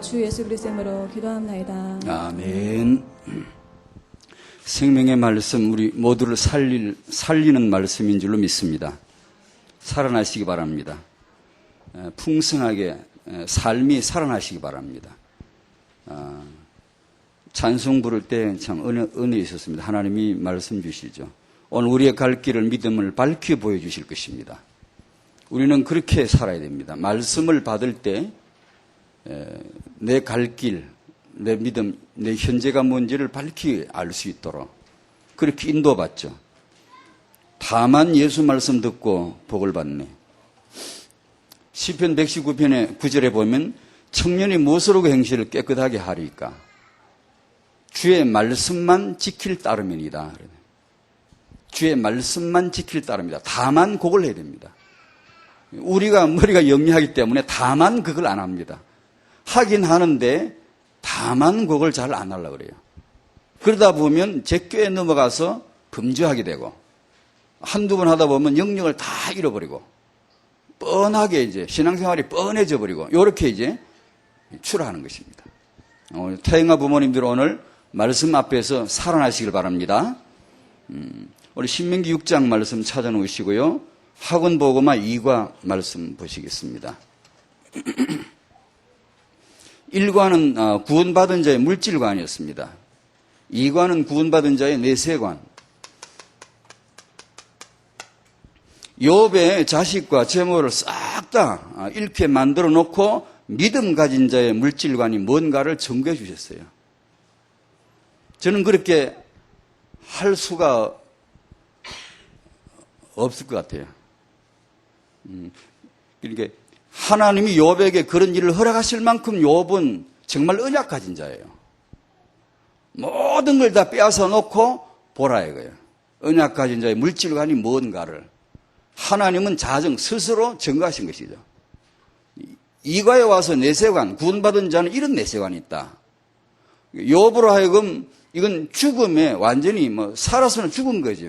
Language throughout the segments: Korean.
주 예수 그리스도의 이름으로 기도합나이다. 아멘. 생명의 말씀, 우리 모두를 살리는 말씀인 줄로 믿습니다. 살아나시기 바랍니다. 풍성하게 삶이 살아나시기 바랍니다. 찬송 부를 때 참 은혜 있었습니다. 하나님이 말씀 주시죠. 오늘 우리의 갈 길을 믿음을 밝히 보여주실 것입니다. 우리는 그렇게 살아야 됩니다. 말씀을 받을 때 내 갈 길, 내 믿음, 내 현재가 뭔지를 밝히 알 수 있도록 그렇게 인도받죠. 다만 예수 말씀 듣고 복을 받네. 시편 119편의 9절에 보면 청년이 무엇으로 그 행실을 깨끗하게 하리까? 주의 말씀만 지킬 따름이니이다. 주의 말씀만 지킬 따름이다. 다만 그걸 해야 됩니다. 우리가 머리가 영리하기 때문에 다만 그걸 안 합니다. 하긴 하는데 다만 그걸 잘 안 하려고 그래요. 그러다 보면 제꾀에 넘어가서 범죄하게 되고 한두 번 하다 보면 영역을 다 잃어버리고 뻔하게 이제 신앙생활이 뻔해져 버리고 이렇게 이제 출하하는 것입니다. 태영아 부모님들 오늘 말씀 앞에서 살아나시길 바랍니다. 우리 신명기 6장 말씀 찾아놓으시고요. 학원보고마 2과 말씀 보시겠습니다. 1관은 구원받은 자의 물질관이었습니다. 2관은 구원받은 자의 내세관. 욥의 자식과 재물을 싹 다 잃게 만들어 놓고 믿음 가진 자의 물질관이 뭔가를 증거해 주셨어요. 저는 그렇게 할 수가 없을 것 같아요. 그러니까 하나님이 욥에게 그런 일을 허락하실 만큼 욥은 정말 언약 가진 자예요. 모든 걸 다 빼앗아 놓고 보라 이거예요. 언약 가진 자의 물질관이 뭔가를 하나님은 자정 스스로 증거하신 것이죠. 이과에 와서 내세관, 구원받은 자는 이런 내세관이 있다. 욥으로 하여금 이건 죽음에 완전히 살아서는 죽은 거지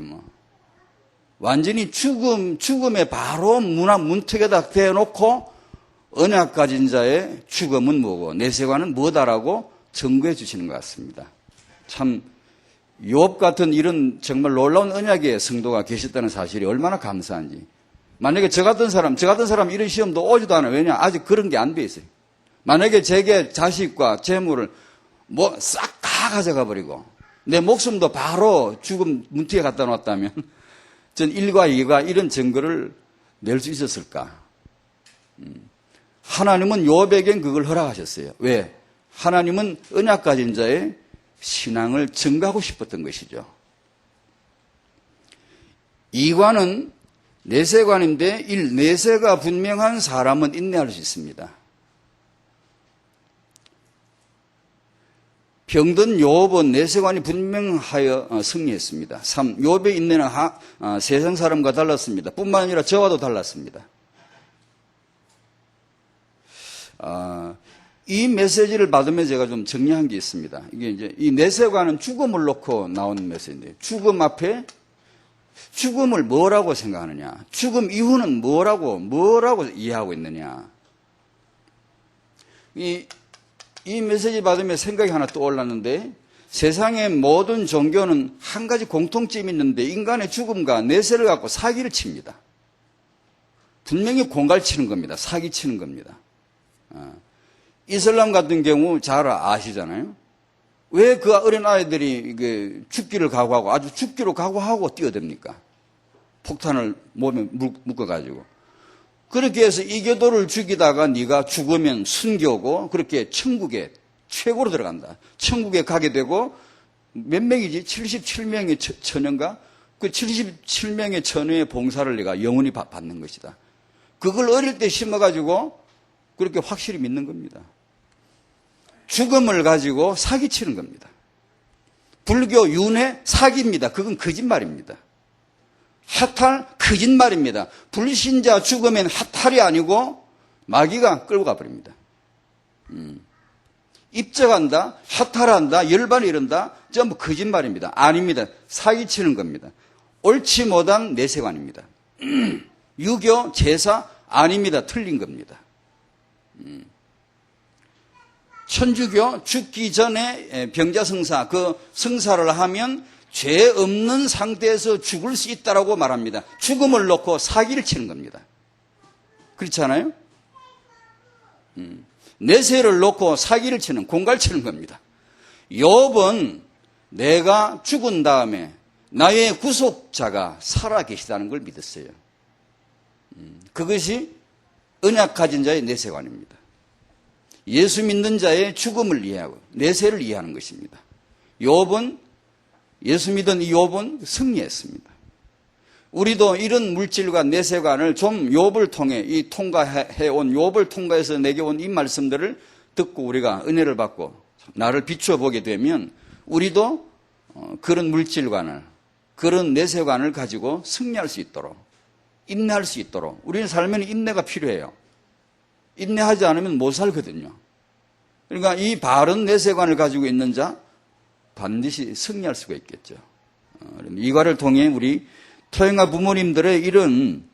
완전히 죽음에 바로 문턱에다 대놓고 언약 가진 자의 죽음은 뭐고 내세관은 뭐다라고 증거해 주시는 것 같습니다. 참 욥 같은 이런 정말 놀라운 언약의 성도가 계셨다는 사실이 얼마나 감사한지. 만약에 저 같은 사람 이런 시험도 오지도 않아요. 왜냐? 아직 그런 게 안 돼 있어요. 만약에 제게 자식과 재물을 싹 다 가져가 버리고 내 목숨도 바로 죽음 문턱에 갖다 놨다면 전 1과 2가 이런 증거를 낼 수 있었을까? 하나님은 욥에겐 그걸 허락하셨어요. 왜? 하나님은 언약 가진 자의 신앙을 증가하고 싶었던 것이죠. 2관은 내세관인데 내세가 분명한 사람은 인내할 수 있습니다. 병든 욥은 내세관이 분명하여 승리했습니다. 3. 욥의 인내는 세상 사람과 달랐습니다. 뿐만 아니라 저와도 달랐습니다. 이 메시지를 받으면 제가 좀 정리한 게 있습니다. 이게 이제 이 내세관은 죽음을 놓고 나온 메시지인데 죽음 앞에 죽음을 뭐라고 생각하느냐? 죽음 이후는 뭐라고 이해하고 있느냐? 이 메시지 받으면 생각이 하나 떠올랐는데 세상의 모든 종교는 한 가지 공통점이 있는데 인간의 죽음과 내세를 갖고 사기를 칩니다. 분명히 공갈치는 겁니다. 사기치는 겁니다. 이슬람 같은 경우 잘 아시잖아요. 왜 그 어린 아이들이 죽기를 각오하고 아주 죽기로 각오하고 뛰어듭니까? 폭탄을 몸에 묶어가지고. 그렇게 해서 이교도를 죽이다가 네가 죽으면 순교고 그렇게 천국에 최고로 들어간다. 천국에 가게 되고 몇 명이지? 77명의 처녀인가? 그 77명의 처녀의 봉사를 네가 영원히 받는 것이다. 그걸 어릴 때 심어가지고 그렇게 확실히 믿는 겁니다. 죽음을 가지고 사기치는 겁니다. 불교 윤회 사기입니다. 그건 거짓말입니다. 하탈 거짓말입니다. 불신자 죽으면 하탈이 아니고 마귀가 끌고 가버립니다. 입적한다, 하탈한다, 열반을 이른다, 전부 거짓말입니다. 아닙니다. 사기치는 겁니다. 옳지 못한 내세관입니다. 유교, 제사 아닙니다. 틀린 겁니다. 천주교 죽기 전에 병자성사, 그 성사를 하면 죄 없는 상태에서 죽을 수 있다라고 말합니다. 죽음을 놓고 사기를 치는 겁니다. 그렇지 않아요? 내세를 놓고 사기를 치는, 공갈 치는 겁니다. 욥은 내가 죽은 다음에 나의 구속자가 살아계시다는 걸 믿었어요. 그것이 언약 가진 자의 내세관입니다. 예수 믿는 자의 죽음을 이해하고 내세를 이해하는 것입니다. 욥은, 예수 믿은 이 욥은 승리했습니다. 우리도 이런 물질과 내세관을 좀 욥을 통해, 이 통과해온, 욥을 통과해서 내게 온 이 말씀들을 듣고 우리가 은혜를 받고 나를 비추어 보게 되면 우리도 그런 물질관을, 그런 내세관을 가지고 승리할 수 있도록, 인내할 수 있도록. 우리는 살면 인내가 필요해요. 인내하지 않으면 못 살거든요. 그러니까 이 바른 내세관을 가지고 있는 자 반드시 승리할 수가 있겠죠. 이과를 통해 우리 토행아 부모님들의 이런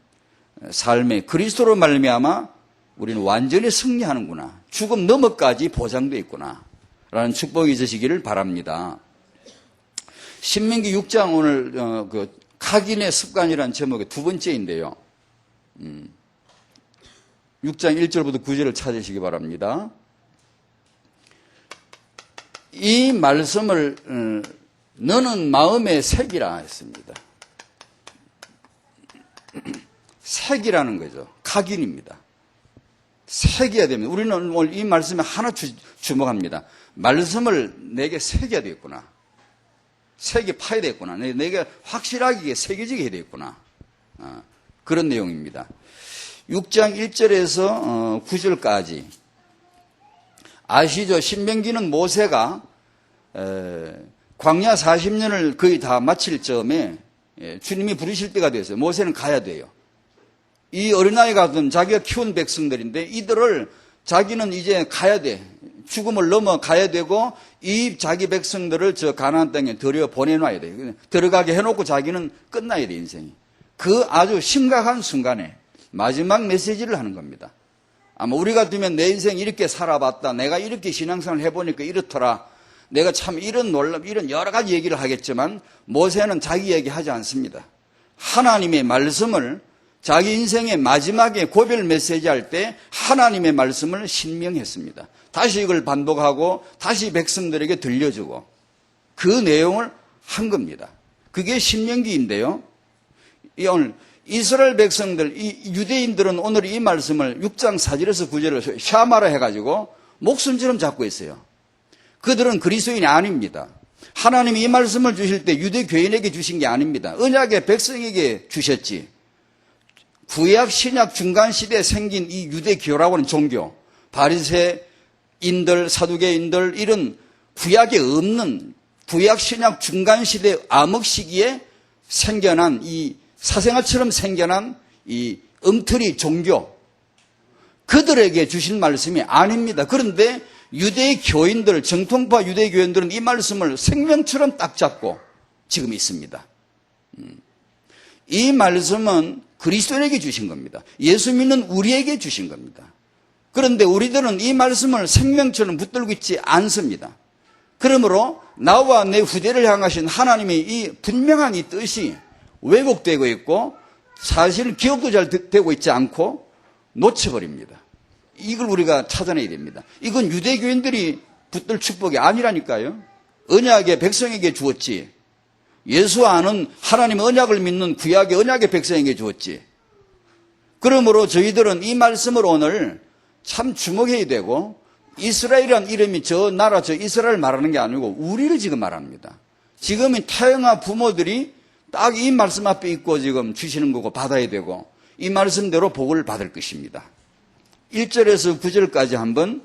삶에 그리스도로 말미암아 우리는 완전히 승리하는구나, 죽음 너머까지 보장되어 있구나 라는 축복이 있으시기를 바랍니다. 신명기 6장 오늘 그 각인의 습관이라는 제목의 두 번째인데요. 6장 1절부터 9절을 찾으시기 바랍니다. 이 말씀을 너는 마음에 새기라 했습니다. 새기라는 거죠. 각인입니다. 새겨야 됩니다. 우리는 오늘 이 말씀에 하나 주목합니다. 말씀을 내게 새겨야 되겠구나. 새겨 파야 되겠구나. 내게 확실하게 새겨지게 해야 되겠구나. 그런 내용입니다. 6장 1절에서 9절까지 아시죠? 신명기는 모세가 광야 40년을 거의 다 마칠 즈음에 주님이 부르실 때가 됐어요. 모세는 가야 돼요. 이 어린아이가 든 자기가 키운 백성들인데 이들을 자기는 이제 가야 돼. 죽음을 넘어가야 되고 이 자기 백성들을 저 가나안 땅에 들여 보내놔야 돼. 들어가게 해놓고 자기는 끝나야 돼, 인생이. 그 아주 심각한 순간에 마지막 메시지를 하는 겁니다. 아마 우리 같으면 내 인생 이렇게 살아봤다, 내가 이렇게 신앙생활을 해보니까 이렇더라, 내가 참 이런 놀랍, 이런 여러 가지 얘기를 하겠지만 모세는 자기 얘기하지 않습니다. 하나님의 말씀을 자기 인생의 마지막에 고별 메시지 할 때 하나님의 말씀을 신명했습니다. 다시 이걸 반복하고 다시 백성들에게 들려주고 그 내용을 한 겁니다. 그게 신명기인데요. 오늘 이스라엘 백성들, 이 유대인들은 오늘 이 말씀을 6장 4절에서 9절을 샤마라 해가지고 목숨처럼 잡고 있어요. 그들은 그리스도인이 아닙니다. 하나님이 이 말씀을 주실 때 유대교인에게 주신 게 아닙니다. 언약의 백성에게 주셨지. 구약 신약 중간 시대에 생긴 이 유대교라고 하는 종교, 바리새인들, 사두개인들, 이런 구약에 없는 구약 신약 중간 시대 암흑 시기에 생겨난 이 사생아처럼 생겨난 이 엉터리 종교, 그들에게 주신 말씀이 아닙니다. 그런데 유대교인들, 정통파 유대교인들은 이 말씀을 생명처럼 딱 잡고 지금 있습니다. 이 말씀은 그리스도인에게 주신 겁니다. 예수 믿는 우리에게 주신 겁니다. 그런데 우리들은 이 말씀을 생명처럼 붙들고 있지 않습니다. 그러므로 나와 내 후대를 향하신 하나님의 이 분명한 이 뜻이 왜곡되고 있고 사실 기억도 잘 되고 있지 않고 놓쳐버립니다. 이걸 우리가 찾아내야 됩니다. 이건 유대교인들이 붙들 축복이 아니라니까요. 언약의 백성에게 주었지. 예수 아는 하나님의 언약을 믿는 구약의 언약의 백성에게 주었지. 그러므로 저희들은 이 말씀을 오늘 참 주목해야 되고, 이스라엘이라는 이름이 저 나라 저 이스라엘 말하는 게 아니고 우리를 지금 말합니다. 지금은 타영아 부모들이 딱 이 말씀 앞에 있고 지금 주시는 거고 받아야 되고 이 말씀대로 복을 받을 것입니다. 1절에서 9절까지 한번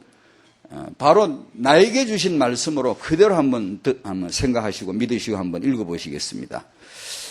바로 나에게 주신 말씀으로 그대로 한번 생각하시고 믿으시고 한번 읽어보시겠습니다.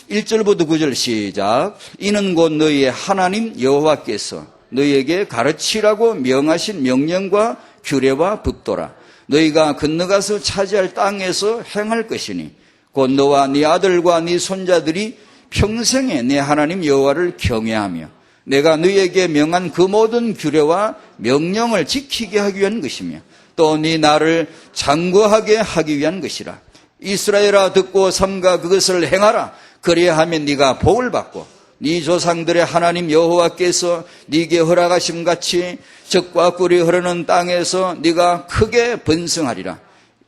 1절부터 9절 시작. 이는 곧 너희의 하나님 여호와께서 너희에게 가르치라고 명하신 명령과 규례와 법도라. 너희가 건너가서 차지할 땅에서 행할 것이니 곧 너와 네 아들과 네 손자들이 평생에 내 하나님 여호와를 경외하며 내가 너희에게 명한 그 모든 규례와 명령을 지키게 하기 위한 것이며 또 네 나를 장구하게 하기 위한 것이라. 이스라엘아 듣고 삼가 그것을 행하라. 그리하면 네가 복을 받고 네 조상들의 하나님 여호와께서 네게 허락하심 같이 적과 꿀이 흐르는 땅에서 네가 크게 번성하리라.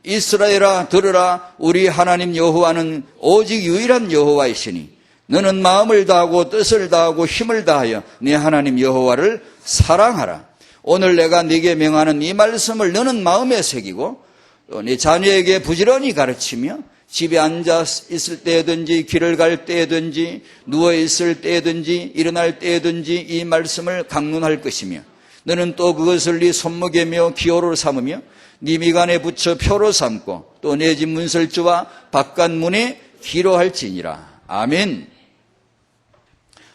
이스라엘아 들으라. 우리 하나님 여호와는 오직 유일한 여호와이시니 너는 마음을 다하고 뜻을 다하고 힘을 다하여 네 하나님 여호와를 사랑하라. 오늘 내가 네게 명하는 이 말씀을 너는 마음에 새기고 또 네 자녀에게 부지런히 가르치며 집에 앉아 있을 때든지 길을 갈 때든지 누워 있을 때든지 일어날 때든지 이 말씀을 강론할 것이며 너는 또 그것을 네 손목에며 기호로 삼으며 네 미간에 붙여 표로 삼고 또 내 집 문설주와 바깥 문에 기로할지니라. 아멘.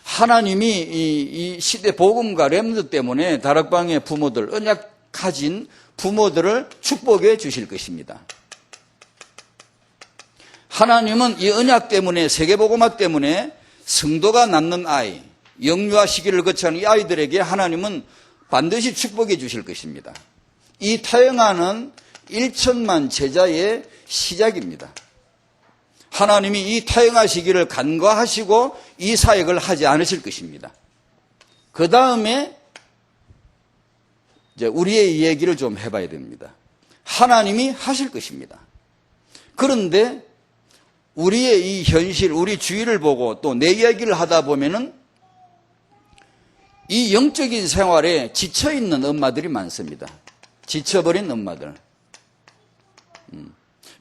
하나님이 이 시대 복음과 렘넌트 때문에 다락방의 부모들, 언약 가진 부모들을 축복해 주실 것입니다. 하나님은 이 언약 때문에, 세계복음화 때문에 성도가 낳는 아이, 영유아 시기를 거치는 이 아이들에게 하나님은 반드시 축복해 주실 것입니다. 이 타영하는 1천만 제자의 시작입니다. 하나님이 이 타영하 시기를 간과하시고 이 사역을 하지 않으실 것입니다. 그 다음에 이제 우리의 얘기를 좀 해봐야 됩니다. 하나님이 하실 것입니다. 그런데 우리의 이 현실, 우리 주위를 보고 또 내 이야기를 하다 보면은 이 영적인 생활에 지쳐있는 엄마들이 많습니다. 지쳐버린 엄마들.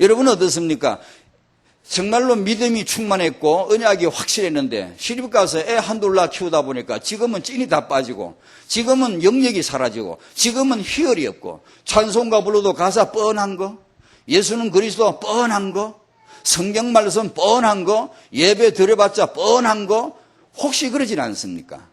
여러분 어떻습니까? 정말로 믿음이 충만했고 언약이 확실했는데 시집 가서 애 한둘 낳아 키우다 보니까 지금은 찐이 다 빠지고 지금은 영역이 사라지고 지금은 희열이 없고 찬송가 불러도 가사 뻔한 거, 예수는 그리스도 뻔한 거, 성경 말씀 뻔한 거, 예배 드려봤자 뻔한 거, 혹시 그러진 않습니까?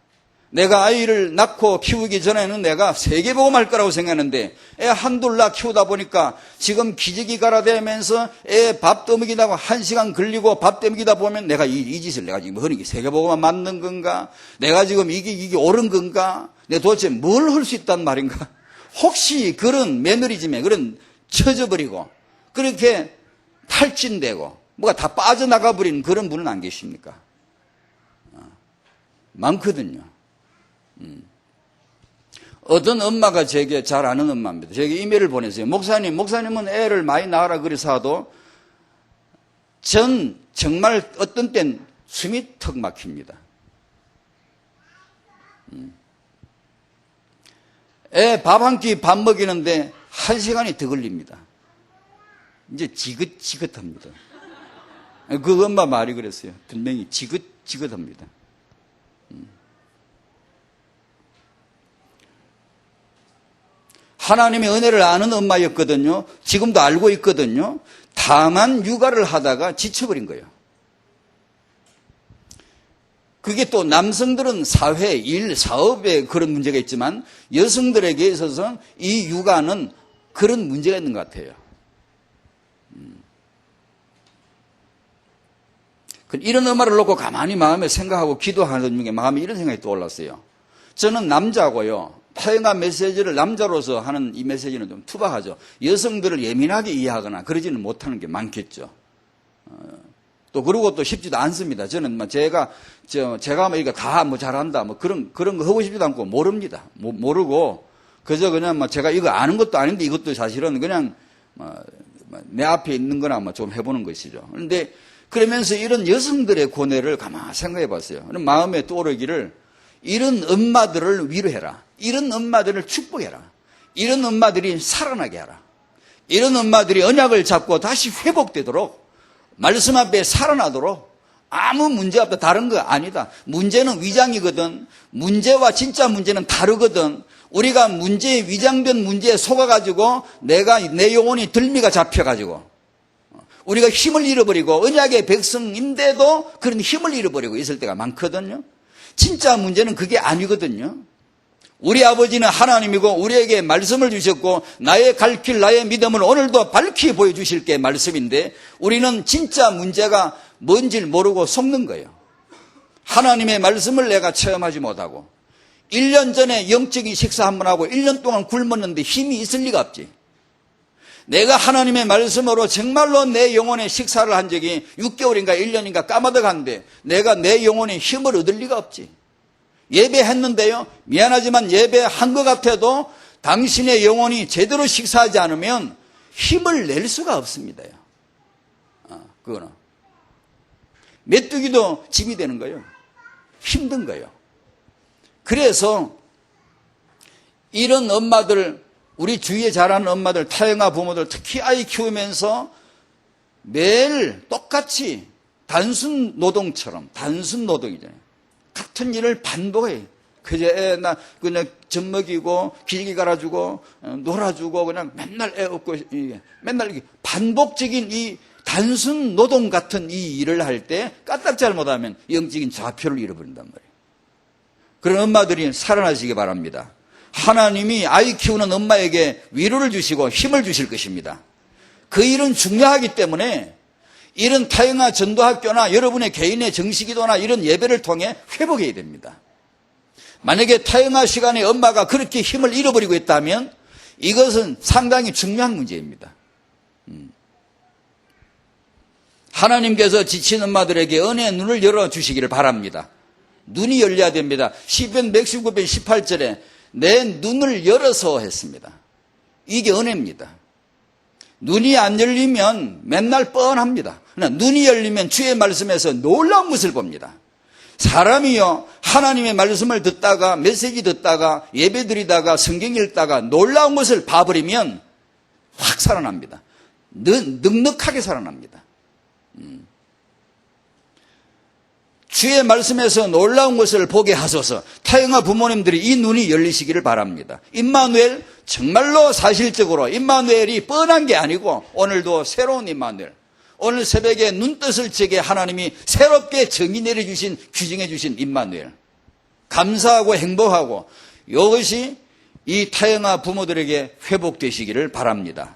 내가 아이를 낳고 키우기 전에는 내가 세계복음할 거라고 생각했는데 애 한둘 낳아 키우다 보니까 지금 기저귀 갈아대면서 애 밥 떠먹이다가 1시간 걸리고 밥 떠먹이다 보면 내가 이 짓을 내가 지금 하는 게 세계복음만 맞는 건가? 내가 지금 이게 옳은 건가? 내가 도대체 뭘 할 수 있단 말인가? 혹시 그런 매너리즘에 그런 처져버리고 그렇게 탈진되고 뭐가 다 빠져나가 버리는 그런 분은 안 계십니까? 많거든요. 어떤 엄마가 제게 잘 아는 엄마입니다. 제게 이메일을 보냈어요. 목사님은 애를 많이 낳으라 그래서 하도 정말 어떤 땐 숨이 턱 막힙니다. 애 밥 한 끼 밥 먹이는데 1시간이 더 걸립니다. 이제 지긋지긋합니다. 그 엄마 말이 그랬어요. 분명히 지긋지긋합니다. 하나님의 은혜를 아는 엄마였거든요. 지금도 알고 있거든요. 다만 육아를 하다가 지쳐버린 거예요. 그게 또 남성들은 사회, 일, 사업에 그런 문제가 있지만 여성들에게 있어서 이 육아는 그런 문제가 있는 것 같아요. 이런 엄마를 놓고 가만히 마음에 생각하고 기도하는 중에 마음에 이런 생각이 떠올랐어요. 저는 남자고요. 타영아 메시지를 남자로서 하는 이 메시지는 좀 투박하죠. 여성들을 예민하게 이해하거나 그러지는 못하는 게 많겠죠. 또 그러고 또 쉽지도 않습니다. 저는 제가 뭐 이거 다 뭐 잘한다 뭐 그런 거 하고 싶지도 않고 모릅니다. 모르고 그저 그냥 뭐 제가 이거 아는 것도 아닌데 이것도 사실은 그냥 내 앞에 있는 거나 뭐 좀 해보는 것이죠. 그런데 그러면서 이런 여성들의 고뇌를 가만히 생각해 봤어요. 마음에 떠오르기를 이런 엄마들을 위로해라. 이런 엄마들을 축복해라. 이런 엄마들이 살아나게 하라. 이런 엄마들이 언약을 잡고 다시 회복되도록 말씀 앞에 살아나도록 아무 문제 없다. 다른 거 아니다. 문제는 위장이거든. 문제와 진짜 문제는 다르거든. 우리가 문제에 위장된 문제에 속아가지고 내 영혼이 들미가 잡혀가지고 우리가 힘을 잃어버리고 언약의 백성인데도 그런 힘을 잃어버리고 있을 때가 많거든요. 진짜 문제는 그게 아니거든요. 우리 아버지는 하나님이고 우리에게 말씀을 주셨고 나의 갈 길 나의 믿음을 오늘도 밝히 보여주실 게 말씀인데 우리는 진짜 문제가 뭔지를 모르고 속는 거예요. 하나님의 말씀을 내가 체험하지 못하고 1년 전에 영적인 식사 한번 하고 1년 동안 굶었는데 힘이 있을 리가 없지. 내가 하나님의 말씀으로 정말로 내 영혼에 식사를 한 적이 6개월인가 1년인가 까마득 한데 내가 내 영혼에 힘을 얻을 리가 없지. 예배했는데요. 미안하지만 예배한 것 같아도 당신의 영혼이 제대로 식사하지 않으면 힘을 낼 수가 없습니다. 그거는. 메뚜기도 짐이 되는 거예요. 힘든 거예요. 그래서 이런 엄마들, 우리 주위에 자라는 엄마들, 타영아 부모들, 특히 아이 키우면서 매일 똑같이 단순 노동처럼, 단순 노동이잖아요. 같은 일을 반복해요. 그저 나 그냥 젖 먹이고 기저귀 갈아주고 놀아주고 그냥 맨날 애 업고 맨날 이게 반복적인 이 단순 노동 같은 이 일을 할 때 까딱 잘못하면 영적인 좌표를 잃어버린단 말이에요. 그런 엄마들이 살아나시기 바랍니다. 하나님이 아이 키우는 엄마에게 위로를 주시고 힘을 주실 것입니다. 그 일은 중요하기 때문에 이런 타영아 전도학교나 여러분의 개인의 정식기도나 이런 예배를 통해 회복해야 됩니다. 만약에 타영아 시간에 엄마가 그렇게 힘을 잃어버리고 있다면 이것은 상당히 중요한 문제입니다. 하나님께서 지친 엄마들에게 은혜의 눈을 열어주시기를 바랍니다. 눈이 열려야 됩니다. 시편 119편 18절에 내 눈을 열어서 했습니다. 이게 은혜입니다. 눈이 안 열리면 맨날 뻔합니다. 그러나 눈이 열리면 주의 말씀에서 놀라운 것을 봅니다. 사람이요 하나님의 말씀을 듣다가 메시지 듣다가 예배 드리다가 성경 읽다가 놀라운 것을 봐버리면 확 살아납니다. 넉넉하게 살아납니다. 주의 말씀에서 놀라운 것을 보게 하소서. 타영아 부모님들이 이 눈이 열리시기를 바랍니다. 임마누엘, 정말로 사실적으로 임마누엘이 뻔한 게 아니고 오늘도 새로운 임마누엘, 오늘 새벽에 눈뜻을 지게 하나님이 새롭게 정의 내려주신, 규정해 주신 임마누엘, 감사하고 행복하고 이것이 이 타영아 부모들에게 회복되시기를 바랍니다.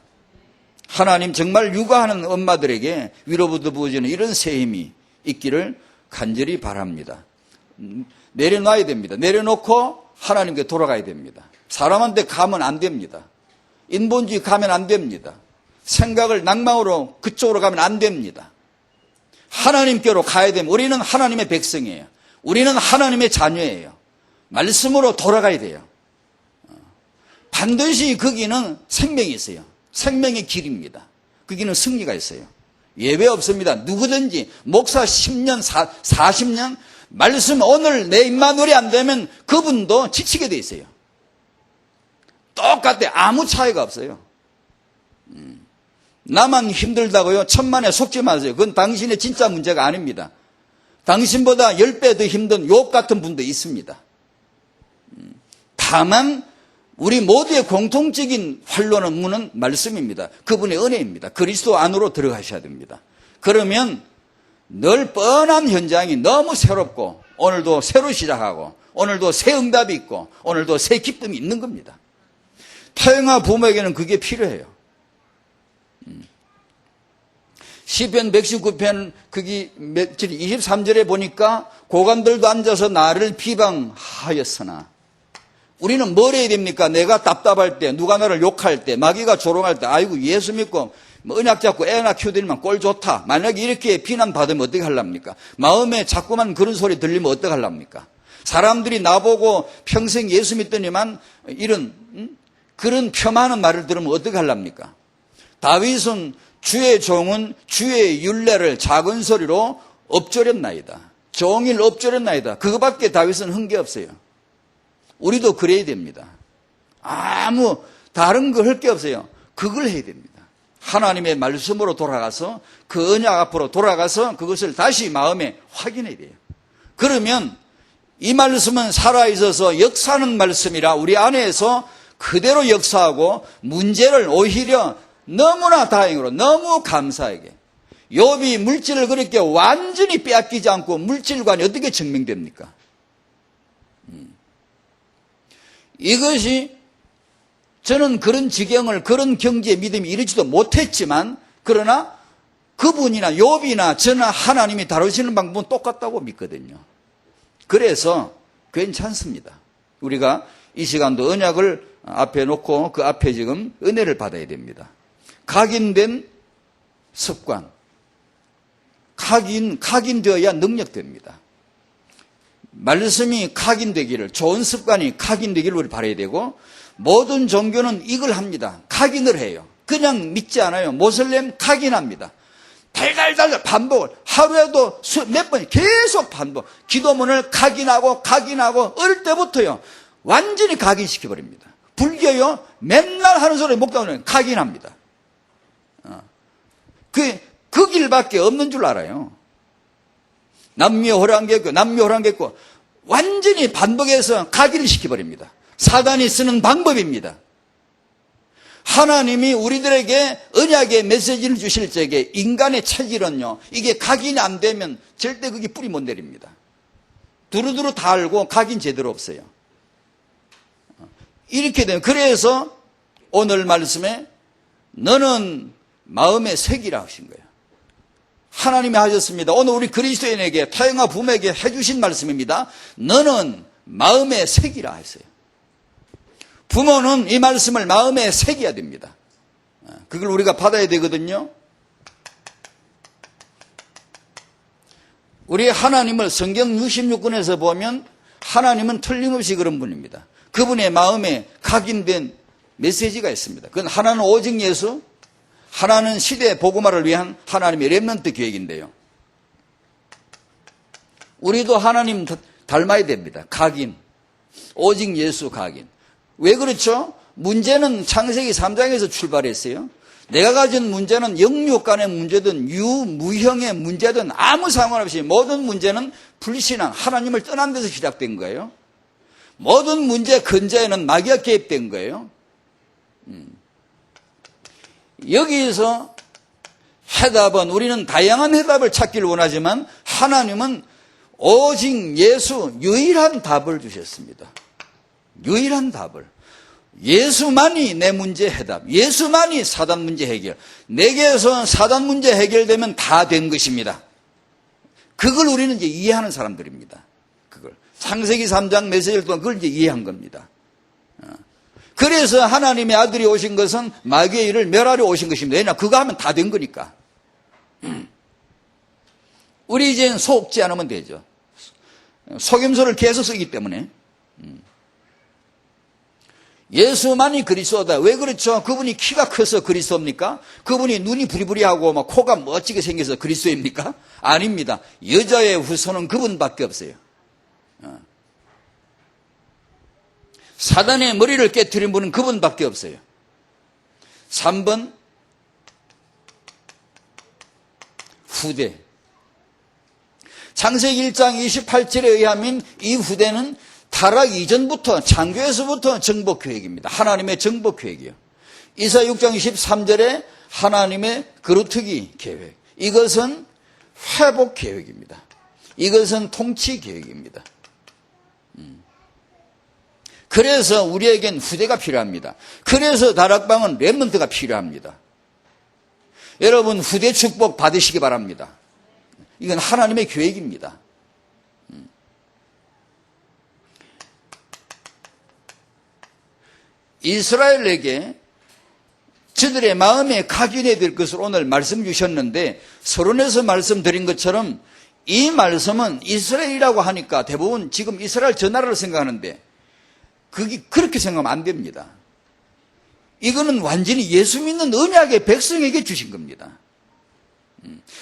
하나님 정말 육아하는 엄마들에게 위로부터 부어지는 이런 새 힘이 있기를 간절히 바랍니다. 내려놔야 됩니다. 내려놓고 하나님께 돌아가야 됩니다. 사람한테 가면 안 됩니다. 인본주의 가면 안 됩니다. 생각을 낭망으로 그쪽으로 가면 안 됩니다. 하나님께로 가야 됩니다. 우리는 하나님의 백성이에요. 우리는 하나님의 자녀예요. 말씀으로 돌아가야 돼요. 반드시 거기는 생명이 있어요. 생명의 길입니다. 거기는 승리가 있어요. 예외 없습니다. 누구든지 목사 10년, 40년 말씀 오늘 내 임마누엘이 안 되면 그분도 지치게 돼 있어요. 똑같아. 아무 차이가 없어요. 나만 힘들다고요? 천만에 속지 마세요. 그건 당신의 진짜 문제가 아닙니다. 당신보다 10배 더 힘든 욥 같은 분도 있습니다. 다만 우리 모두의 공통적인 활로는 문은 말씀입니다. 그분의 은혜입니다. 그리스도 안으로 들어가셔야 됩니다. 그러면 늘 뻔한 현장이 너무 새롭고 오늘도 새로 시작하고 오늘도 새 응답이 있고 오늘도 새 기쁨이 있는 겁니다. 타영아 부모에게는 그게 필요해요. 시편 119편 거기 23절에 보니까 고관들도 앉아서 나를 비방하였으나 우리는 뭘 해야 됩니까? 내가 답답할 때, 누가 나를 욕할 때, 마귀가 조롱할 때, 아이고 예수 믿고 언약 잡고 애나 키우더니만 꼴 좋다. 만약에 이렇게 비난받으면 어떻게 하랍니까? 마음에 자꾸만 그런 소리 들리면 어떻게 하랍니까? 사람들이 나보고 평생 예수 믿더니만 이런 그런 폄하하는 말을 들으면 어떻게 하랍니까? 다윗은 주의 종은 주의 율례를 작은 소리로 엎조렸나이다. 종일 엎조렸나이다. 그거밖에 다윗은 한 게 없어요. 우리도 그래야 됩니다. 아무 다른 거 할 게 없어요. 그걸 해야 됩니다. 하나님의 말씀으로 돌아가서 그 언약 앞으로 돌아가서 그것을 다시 마음에 확인해야 돼요. 그러면 이 말씀은 살아있어서 역사하는 말씀이라 우리 안에서 그대로 역사하고 문제를 오히려 너무나 다행으로 너무 감사하게 욥이 물질을 그렇게 완전히 빼앗기지 않고 물질관이 어떻게 증명됩니까? 이것이 저는 그런 지경을 그런 경지의 믿음이 이르지도 못했지만 그러나 그분이나 욥이나 저나 하나님이 다루시는 방법은 똑같다고 믿거든요. 그래서 괜찮습니다. 우리가 이 시간도 언약을 앞에 놓고 그 앞에 지금 은혜를 받아야 됩니다. 각인된 습관. 각인되어야 능력됩니다. 말씀이 각인되기를, 좋은 습관이 각인되기를 우리 바라야 되고, 모든 종교는 이걸 합니다. 각인을 해요. 그냥 믿지 않아요. 모슬렘 각인합니다. 달달달 반복을 하루에도 몇 번 계속 반복. 기도문을 각인하고 어릴 때부터요. 완전히 각인시켜버립니다. 불교요. 맨날 하는 소리 목사님은 각인합니다. 그 길밖에 없는 줄 알아요. 남묘호랑개고 완전히 반복해서 각인을 시켜버립니다. 사단이 쓰는 방법입니다. 하나님이 우리들에게 언약의 메시지를 주실 적에 인간의 체질은요, 이게 각인이 안 되면 절대 그게 뿌리 못 내립니다. 두루두루 다 알고 각인 제대로 없어요. 이렇게 되면, 그래서 오늘 말씀에 너는 마음에 새기라 하신 거예요. 하나님이 하셨습니다. 오늘 우리 그리스도인에게, 타영아 부모에게 해주신 말씀입니다. 너는 마음에 새기라 했어요. 부모는 이 말씀을 마음에 새겨야 됩니다. 그걸 우리가 받아야 되거든요. 우리 하나님을 성경 66권에서 보면 하나님은 틀림없이 그런 분입니다. 그분의 마음에 각인된 메시지가 있습니다. 그건 하나는 오직 예수, 하나는 시대 복음화를 위한 하나님의 렘넌트 계획인데요. 우리도 하나님 닮아야 됩니다. 각인, 오직 예수 각인. 왜 그렇죠? 문제는 창세기 3장에서 출발했어요. 내가 가진 문제는 영육 간의 문제든 유무형의 문제든 아무 상관없이 모든 문제는 불신앙, 하나님을 떠난 데서 시작된 거예요. 모든 문제 근저에는 마귀가 개입된 거예요. 여기에서 해답은, 우리는 다양한 해답을 찾기를 원하지만 하나님은 오직 예수 유일한 답을 주셨습니다. 유일한 답을. 예수만이 내 문제 해답, 예수만이 사단 문제 해결. 내게서 사단 문제 해결되면 다 된 것입니다. 그걸 우리는 이제 이해하는 사람들입니다. 그걸 창세기 3장 메시지를 통한 그걸 이제 이해한 겁니다. 그래서 하나님의 아들이 오신 것은 마귀의 일을 멸하려 오신 것입니다. 왜냐, 그거 하면 다 된 거니까. 우리 이제는 속지 않으면 되죠. 속임수를 계속 쓰기 때문에. 예수만이 그리스도다. 왜 그렇죠? 그분이 키가 커서 그리스도입니까? 그분이 눈이 부리부리하고 막 코가 멋지게 생겨서 그리스도입니까? 아닙니다. 여자의 후손은 그분밖에 없어요. 사단의 머리를 깨트린 분은 그분밖에 없어요. 3번 후대. 창세기 1장 28절에 의하면 이 후대는 타락 이전부터, 창조에서부터 정복 계획입니다. 하나님의 정복 계획이요. 이사야 6장 23절에 하나님의 그루트기 계획. 이것은 회복 계획입니다. 이것은 통치 계획입니다. 그래서 우리에겐 후대가 필요합니다. 그래서 다락방은 렘넌트가 필요합니다. 여러분, 후대 축복 받으시기 바랍니다. 이건 하나님의 계획입니다. 이스라엘에게 저들의 마음에 각인해야 될 것을 오늘 말씀 주셨는데, 서론에서 말씀드린 것처럼 이 말씀은 이스라엘이라고 하니까 대부분 지금 이스라엘 저 나라를 생각하는데, 그게 그렇게 생각하면 안 됩니다. 이거는 완전히 예수 믿는 언약의 백성에게 주신 겁니다.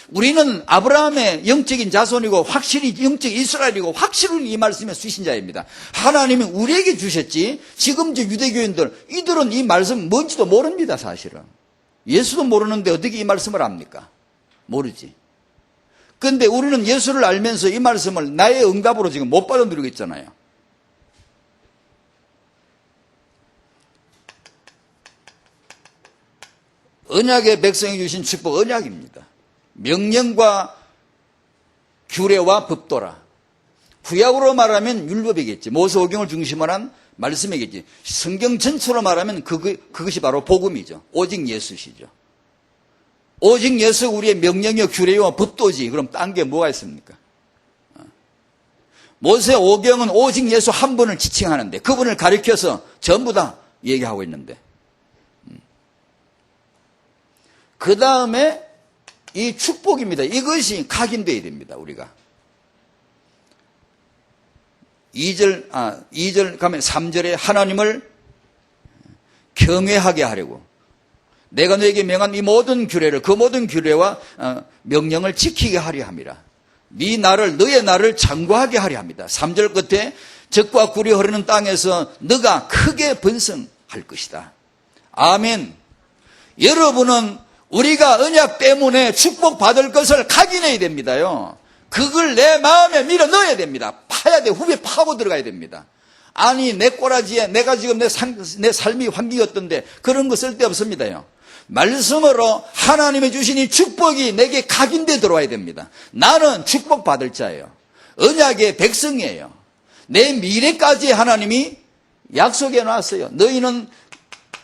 우리는 아브라함의 영적인 자손이고 확실히 영적 이스라엘이고 확실히 이 말씀의 수신자입니다. 하나님이 우리에게 주셨지, 지금 저 유대교인들, 이들은 이 말씀 뭔지도 모릅니다. 사실은 예수도 모르는데 어떻게 이 말씀을 압니까? 모르지. 그런데 우리는 예수를 알면서 이 말씀을 나의 응답으로 지금 못 받아들이고 있잖아요. 언약의 백성이 주신 축복, 언약입니다. 명령과 규례와 법도라. 구약으로 말하면 율법이겠지. 모세오경을 중심으로 한 말씀이겠지. 성경 전체로 말하면 그것이 바로 복음이죠. 오직 예수시죠. 오직 예수 우리의 명령이요 규례요 법도지. 그럼 딴 게 뭐가 있습니까? 모세오경은 오직 예수 한 분을 지칭하는데, 그분을 가리켜서 전부 다 얘기하고 있는데, 그 다음에 이 축복입니다. 이것이 각인되어야 됩니다, 우리가. 2절 가면 3절에 하나님을 경외하게 하려고. 내가 너에게 명한 이 모든 규례를, 그 모든 규례와 명령을 지키게 하려 함이라. 너의 나를 장구하게 하려 합니다. 3절 끝에 젖과 꿀이 흐르는 땅에서 너가 크게 번성할 것이다. 아멘. 여러분은 우리가 언약 때문에 축복받을 것을 각인해야 됩니다요. 그걸 내 마음에 밀어 넣어야 됩니다. 파야 돼. 후배 파고 들어가야 됩니다. 아니, 내 꼬라지에 내가 지금 내 삶이 환경이 어떤데 그런 거 쓸데없습니다요. 말씀으로 하나님이 주신 이 축복이 내게 각인돼 들어와야 됩니다. 나는 축복받을 자예요. 언약의 백성이에요. 내 미래까지 하나님이 약속해 놨어요. 너희는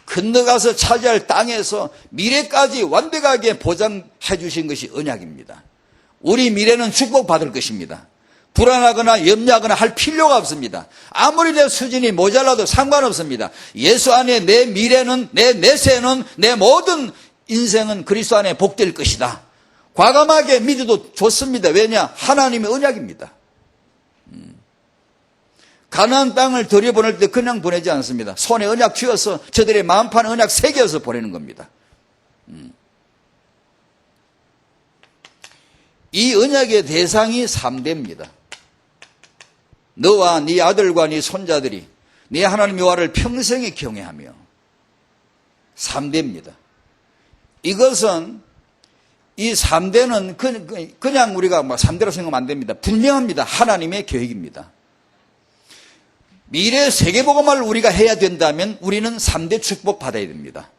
건너가서 차지할 땅에서 미래까지 완벽하게 보장해 주신 것이 언약입니다. 우리 미래는 축복받을 것입니다. 불안하거나 염려하거나 할 필요가 없습니다. 아무리 내 수준이 모자라도 상관없습니다. 예수 안에 내 미래는, 내 내세는, 내 모든 인생은 그리스도 안에 복될 것이다. 과감하게 믿어도 좋습니다. 왜냐? 하나님의 언약입니다. 가나안 땅을 들여보낼 때 그냥 보내지 않습니다. 손에 언약 쥐어서 저들의 마음판에 언약 새겨서 보내는 겁니다. 이 언약의 대상이 3대입니다. 너와 네 아들과 네 손자들이 네 하나님 여호와를 평생에 경외하며. 3대입니다. 이것은 이 3대는 그냥 우리가 3대로 생각하면 안 됩니다. 분명합니다. 하나님의 계획입니다. 미래 세계복음화를 우리가 해야 된다면 우리는 3대 축복 받아야 됩니다.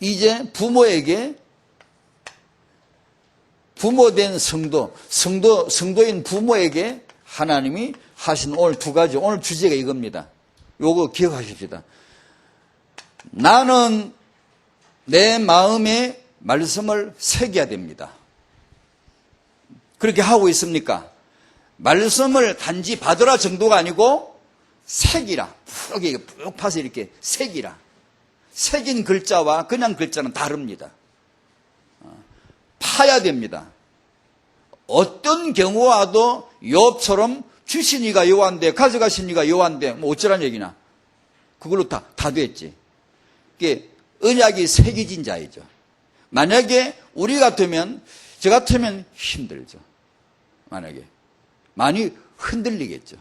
이제 부모에게 부모된 성도인 부모에게 하나님이 하신 오늘 2가지, 오늘 주제가 이겁니다. 요거 기억하십시다. 나는 내 마음에 말씀을 새겨야 됩니다. 그렇게 하고 있습니까? 말씀을 단지 받으라 정도가 아니고 새기라. 푹 파서 이렇게 새기라. 새긴 글자와 그냥 글자는 다릅니다. 파야 됩니다. 어떤 경우와도 욥처럼 주신 이가 여호와인데 가져가신 이가 여호와인데 뭐 어쩌란 얘기나. 그걸로 다 됐지. 이게 언약이 새겨진 자이죠. 만약에 우리 같으면, 저 같으면 힘들죠. 만약에. 많이 흔들리겠죠.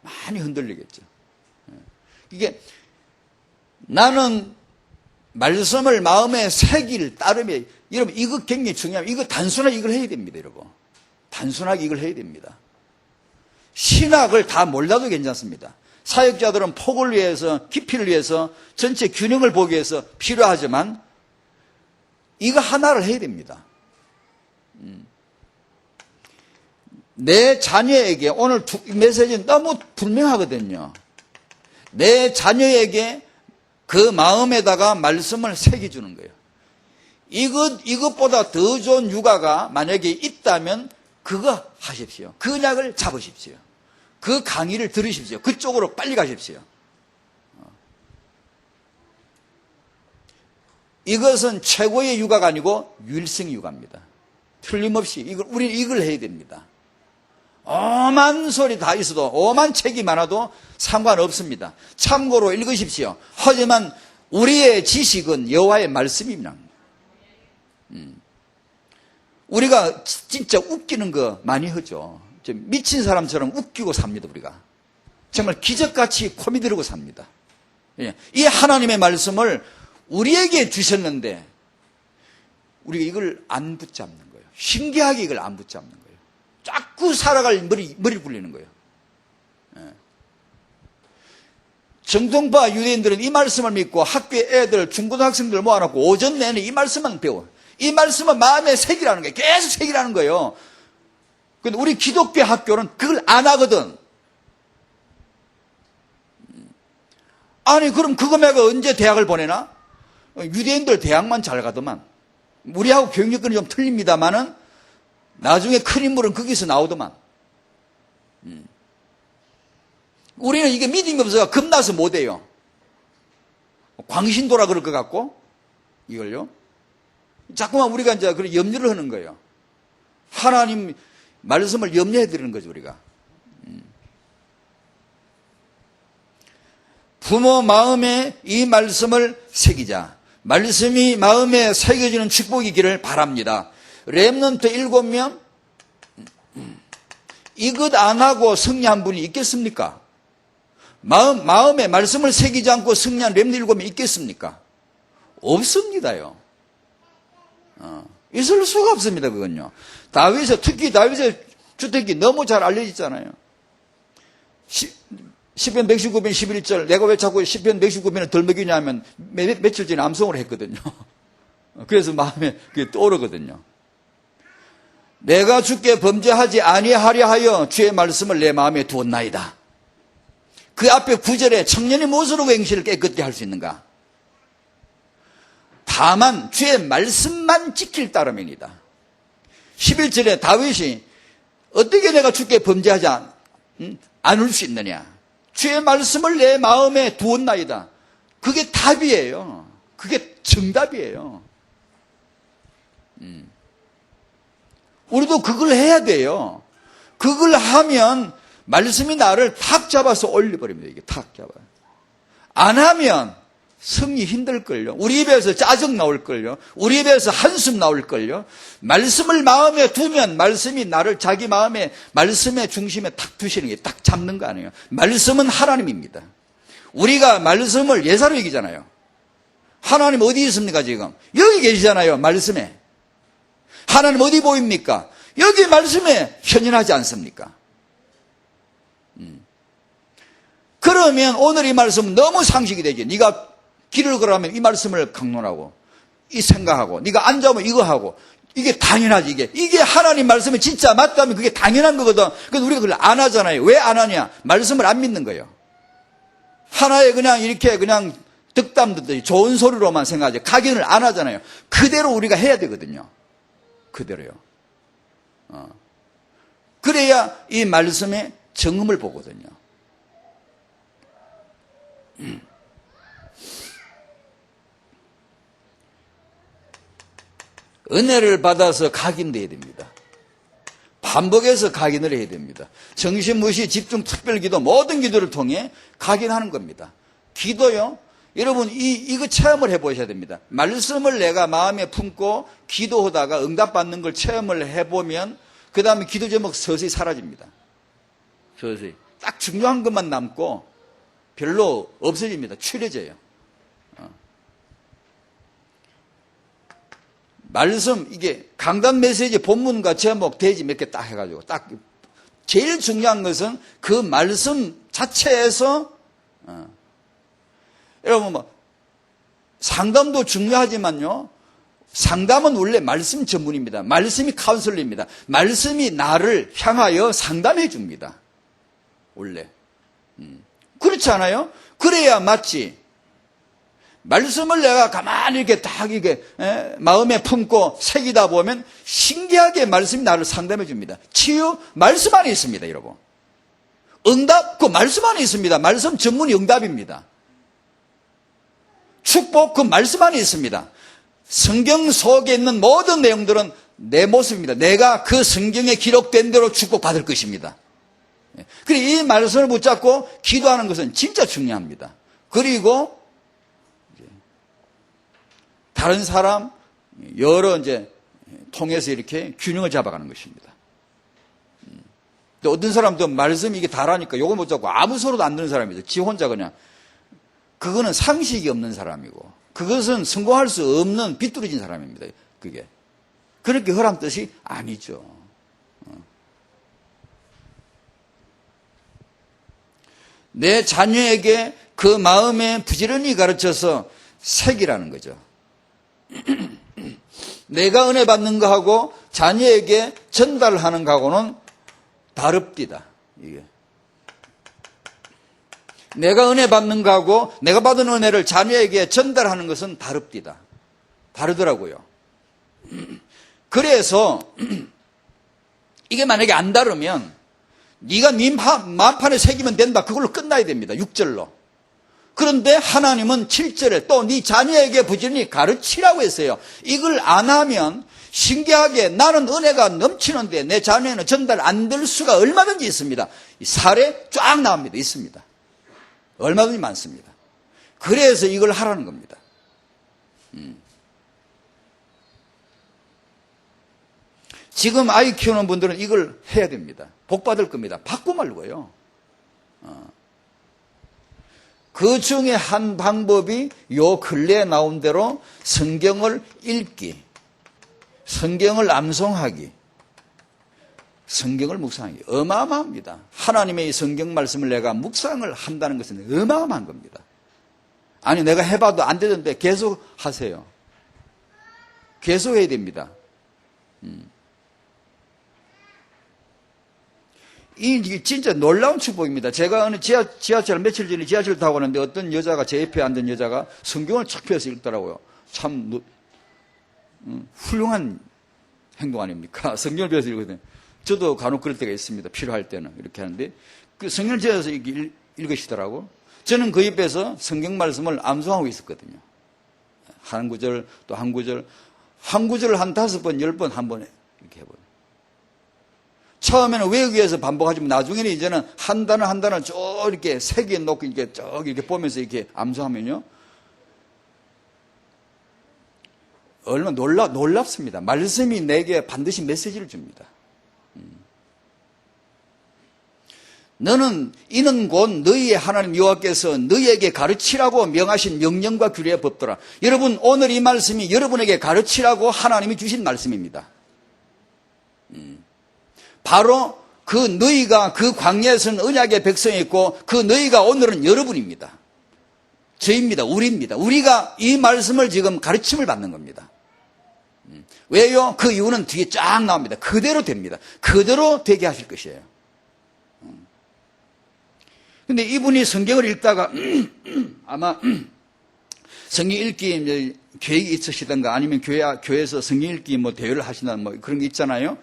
많이 흔들리겠죠. 이게 나는 말씀을 마음에 새기를 따르며, 여러분 이거 굉장히 중요합니다. 이거 단순하게 이걸 해야 됩니다, 여러분. 단순하게 이걸 해야 됩니다. 신학을 다 몰라도 괜찮습니다. 사역자들은 폭을 위해서, 깊이를 위해서, 전체 균형을 보기 위해서 필요하지만 이거 하나를 해야 됩니다. 내 자녀에게, 오늘 메시지는 너무 분명하거든요. 내 자녀에게 그 마음에다가 말씀을 새겨주는 거예요. 이것보다 더 좋은 육아가 만약에 있다면 그거 하십시오. 그 언약을 잡으십시오. 그 강의를 들으십시오. 그쪽으로 빨리 가십시오. 이것은 최고의 육아가 아니고 유일성 육아입니다. 틀림없이 우리는 이걸 해야 됩니다. 오만 소리 다 있어도, 오만 책이 많아도 상관없습니다. 참고로 읽으십시오. 하지만 우리의 지식은 여호와의 말씀입니다. 우리가 진짜 웃기는 거 많이 하죠. 미친 사람처럼 웃기고 삽니다, 우리가. 정말 기적같이 코미디로 삽니다. 이 하나님의 말씀을 우리에게 주셨는데 우리가 이걸 안 붙잡는 거예요. 신기하게 이걸 안 붙잡는 거예요. 자꾸 살아갈 머리 굴리는 거예요. 정통파 유대인들은 이 말씀을 믿고 학교에 애들, 중고등학생들 모아놓고 오전 내내 이 말씀만 배워요. 이 말씀은 마음에 새기라는 거예요. 계속 새기라는 거예요. 근데 우리 기독교 학교는 그걸 안 하거든. 아니, 그럼 그거 말고 언제 대학을 보내나? 유대인들 대학만 잘 가더만. 우리하고 교육 여건이 좀 틀립니다만은 나중에 큰 인물은 거기서 나오더만. 우리는 이게 믿음이 없어서 겁나서 못해요. 광신도라 그럴 것 같고, 이걸요. 자꾸만 우리가 이제 그런 염려를 하는 거예요. 하나님 말씀을 염려해 드리는 거죠, 우리가. 부모 마음에 이 말씀을 새기자. 말씀이 마음에 새겨지는 축복이기를 바랍니다. 렘넌트 7명, 이것 안 하고 승리한 분이 있겠습니까? 마음에 말씀을 새기지 않고 승리한 렘넌트 7명 있겠습니까? 없습니다요. 있을 수가 없습니다, 그건요. 특히 다윗의 주택이 너무 잘 알려졌잖아요. 시편 119편 11절, 내가 왜 자꾸 시편 119편을 덜 먹이냐면 며칠 전에 암송을 했거든요. 그래서 마음에 그게 떠오르거든요. 내가 주께 범죄하지 아니하려 하여 주의 말씀을 내 마음에 두었나이다. 그 앞에 9절에 청년이 무엇으로 행실을 깨끗게 할 수 있는가? 다만 주의 말씀만 지킬 따름이니다. 11절에 다윗이 어떻게 내가 주께 범죄하지 않을 수 있느냐? 주의 말씀을 내 마음에 두었나이다. 그게 답이에요. 그게 정답이에요. 우리도 그걸 해야 돼요. 그걸 하면 말씀이 나를 탁 잡아서 올려버립니다. 이게 탁 잡아요. 안 하면 성이 힘들걸요. 우리 입에서 짜증 나올걸요. 우리 입에서 한숨 나올걸요. 말씀을 마음에 두면 말씀이 나를 자기 마음에 말씀의 중심에 탁 두시는 게 딱 잡는 거 아니에요. 말씀은 하나님입니다. 우리가 말씀을 예사로 얘기잖아요. 하나님 어디 있습니까 지금? 여기 계시잖아요. 말씀에. 하나님 어디 보입니까? 여기 말씀에 현현하지 않습니까? 그러면 오늘 이 말씀은 너무 상식이 되지. 네가 길을 걸어가면 이 말씀을 강론하고 이 생각하고 네가 앉아보면 이거 하고 이게 당연하지. 이게 하나님 말씀이 진짜 맞다면 그게 당연한 거거든. 그래서 우리가 그걸 안 하잖아요. 왜 안 하냐? 말씀을 안 믿는 거예요. 하나의 그냥 이렇게 그냥 득담 듣듯이 좋은 소리로만 생각하지 각인을 안 하잖아요. 그대로 우리가 해야 되거든요. 그대로요. 그래야 이 말씀의 정음을 보거든요. 은혜를 받아서 각인돼야 됩니다. 반복해서 각인을 해야 됩니다. 정신무시, 집중, 특별기도 모든 기도를 통해 각인하는 겁니다. 기도요. 여러분 이거 체험을 해보셔야 됩니다. 말씀을 내가 마음에 품고 기도하다가 응답받는 걸 체험을 해보면 그 다음에 기도 제목 서서히 사라집니다. 서서히. 딱 중요한 것만 남고 별로 없어집니다. 추려져요. 말씀, 이게 강단 메시지 본문과 제목 대지 몇 개 딱 해가지고 딱 제일 중요한 것은 그 말씀 자체에서 여러분 뭐 상담도 중요하지만요. 상담은 원래 말씀 전문입니다. 말씀이 카운슬러입니다. 말씀이 나를 향하여 상담해 줍니다. 원래. 그렇지 않아요? 그래야 맞지. 말씀을 내가 가만히 이렇게 딱 이게 마음에 품고 새기다 보면 신기하게 말씀이 나를 상담해 줍니다. 치유 말씀 안에 있습니다, 여러분. 응답 그 말씀 안에 있습니다. 말씀 전문이 응답입니다. 축복 그 말씀 안에 있습니다. 성경 속에 있는 모든 내용들은 내 모습입니다. 내가 그 성경에 기록된 대로 축복받을 것입니다. 그리고 이 말씀을 붙잡고 기도하는 것은 진짜 중요합니다. 그리고 다른 사람 여러 이제 통해서 이렇게 균형을 잡아가는 것입니다. 근데 어떤 사람도 말씀이 이게 다라니까 요거 못 잡고 아무 소리도 안 듣는 사람이죠. 지 혼자 그냥. 그거는 상식이 없는 사람이고 그것은 성공할 수 없는 비뚤어진 사람입니다. 그게. 그렇게 허란 뜻이 아니죠. 내 자녀에게 그 마음에 부지런히 가르쳐서 새기라는 거죠. 내가 은혜 받는 거하고 자녀에게 전달하는 거하고는 다릅디다. 이게. 내가 은혜 받는 거하고 내가 받은 은혜를 자녀에게 전달하는 것은 다릅디다. 다르더라고요. 그래서 이게 만약에 안 다르면 네가 네 마음판에 새기면 된다. 그걸로 끝나야 됩니다. 6절로. 그런데 하나님은 7절에 또 네 자녀에게 부지런히 가르치라고 했어요. 이걸 안 하면 신기하게 나는 은혜가 넘치는데 내 자녀에는 전달 안 될 수가 얼마든지 있습니다. 이 사례 쫙 나옵니다. 있습니다. 얼마든지 많습니다. 그래서 이걸 하라는 겁니다. 지금 아이 키우는 분들은 이걸 해야 됩니다. 복 받을 겁니다. 받고 말고요. 그 중에 한 방법이 요 근래에 나온 대로 성경을 읽기, 성경을 암송하기, 성경을 묵상하기. 어마어마합니다. 하나님의 이 성경 말씀을 내가 묵상을 한다는 것은 어마어마한 겁니다. 아니 내가 해봐도 안 되던데 계속 하세요. 계속 해야 됩니다. 이게 진짜 놀라운 축복입니다. 제가 어느 지하철 며칠 전에 지하철 타고 가는데 어떤 여자가 제 옆에 앉은 여자가 성경을 척 펴서 읽더라고요. 참 훌륭한 행동 아닙니까? 성경을 펴서 읽거든요. 저도 간혹 그럴 때가 있습니다. 필요할 때는 이렇게 하는데 그 성경을 펴서 읽으시더라고. 저는 그 옆에서 성경 말씀을 암송하고 있었거든요. 한 구절 또 한 구절, 한 구절을 한 5번, 10번 한 번에 이렇게 해버려요. 처음에는 외우기 위해서 반복하지만 나중에는 이제는 한 단어 한 단어 쭉 이렇게 새겨 놓고 이렇게 쭉 이렇게 보면서 이렇게 암송하면요. 얼마나 놀랍습니다. 말씀이 내게 반드시 메시지를 줍니다. 이는 곧 너희의 하나님 여호와께서 너희에게 가르치라고 명하신 명령과 규례의 법도라. 여러분 오늘 이 말씀이 여러분에게 가르치라고 하나님이 주신 말씀입니다. 바로 그 너희가 그 광야에서는 언약의 백성이었고 그 너희가 오늘은 여러분입니다. 저입니다. 우리입니다. 우리가 이 말씀을 지금 가르침을 받는 겁니다. 왜요? 그 이유는 뒤에 쫙 나옵니다. 그대로 됩니다. 그대로 되게 하실 것이에요. 근데 이분이 성경을 읽다가 아마 성경 읽기 계획이 있으시던가 아니면 교회에서 성경 읽기 대회를 하시나 그런 게 있잖아요.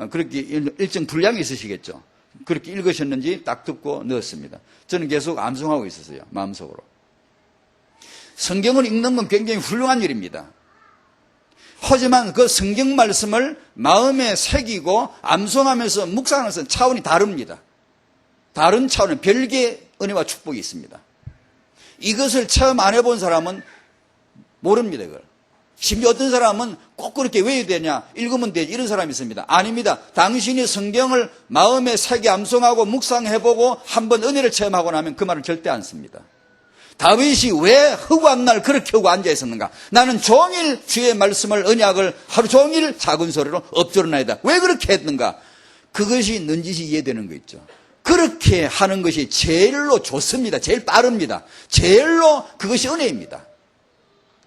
그렇게 일정 분량이 있으시겠죠. 그렇게 읽으셨는지 딱 듣고 넣었습니다. 저는 계속 암송하고 있었어요. 마음속으로. 성경을 읽는 건 굉장히 훌륭한 일입니다. 하지만 그 성경 말씀을 마음에 새기고 암송하면서 묵상하는 것은 차원이 다릅니다. 다른 차원의 별개의 은혜와 축복이 있습니다. 이것을 처음 안 해본 사람은 모릅니다. 이걸. 심지어 어떤 사람은 꼭 그렇게 외워야 되냐, 읽으면 되지, 이런 사람이 있습니다. 아닙니다. 당신이 성경을 마음에 새겨 암송하고 묵상해보고 한번 은혜를 체험하고 나면 그 말을 절대 안 씁니다. 다윗이 왜 허구한 날 그렇게 하고 앉아 있었는가? 나는 종일 주의 말씀을, 언약을 하루 종일 작은 소리로 엎드려나이다. 왜 그렇게 했는가? 그것이 넌지시 이해되는 거 있죠. 그렇게 하는 것이 제일로 좋습니다. 제일 빠릅니다. 제일로 그것이 은혜입니다.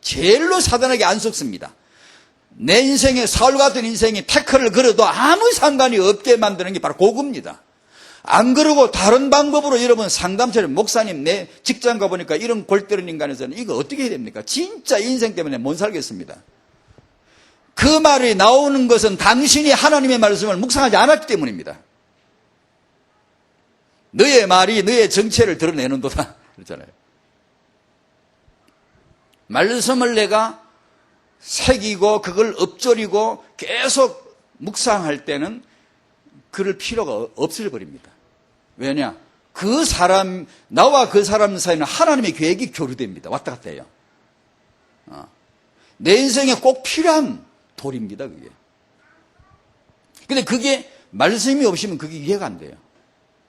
제일로 사단에게 안 속습니다. 내 인생에 사울 같은 인생이 태클을 걸어도 아무 상관이 없게 만드는 게 바로 그겁니다. 안 그러고 다른 방법으로 여러분 상담처럼 목사님 내 직장 가보니까 이런 골 때리는 인간에서는 이거 어떻게 해야 됩니까? 진짜 인생 때문에 못 살겠습니다. 그 말이 나오는 것은 당신이 하나님의 말씀을 묵상하지 않았기 때문입니다. 너의 말이 너의 정체를 드러내는도다 그렇잖아요. 말씀을 내가 새기고 그걸 엎조리고 계속 묵상할 때는 그럴 필요가 없어져 버립니다. 왜냐? 그 사람, 나와 그 사람 사이는 하나님의 계획이 교류됩니다. 왔다 갔다 해요. 내 인생에 꼭 필요한 돌입니다, 그게. 근데 그게 말씀이 없으면 그게 이해가 안 돼요.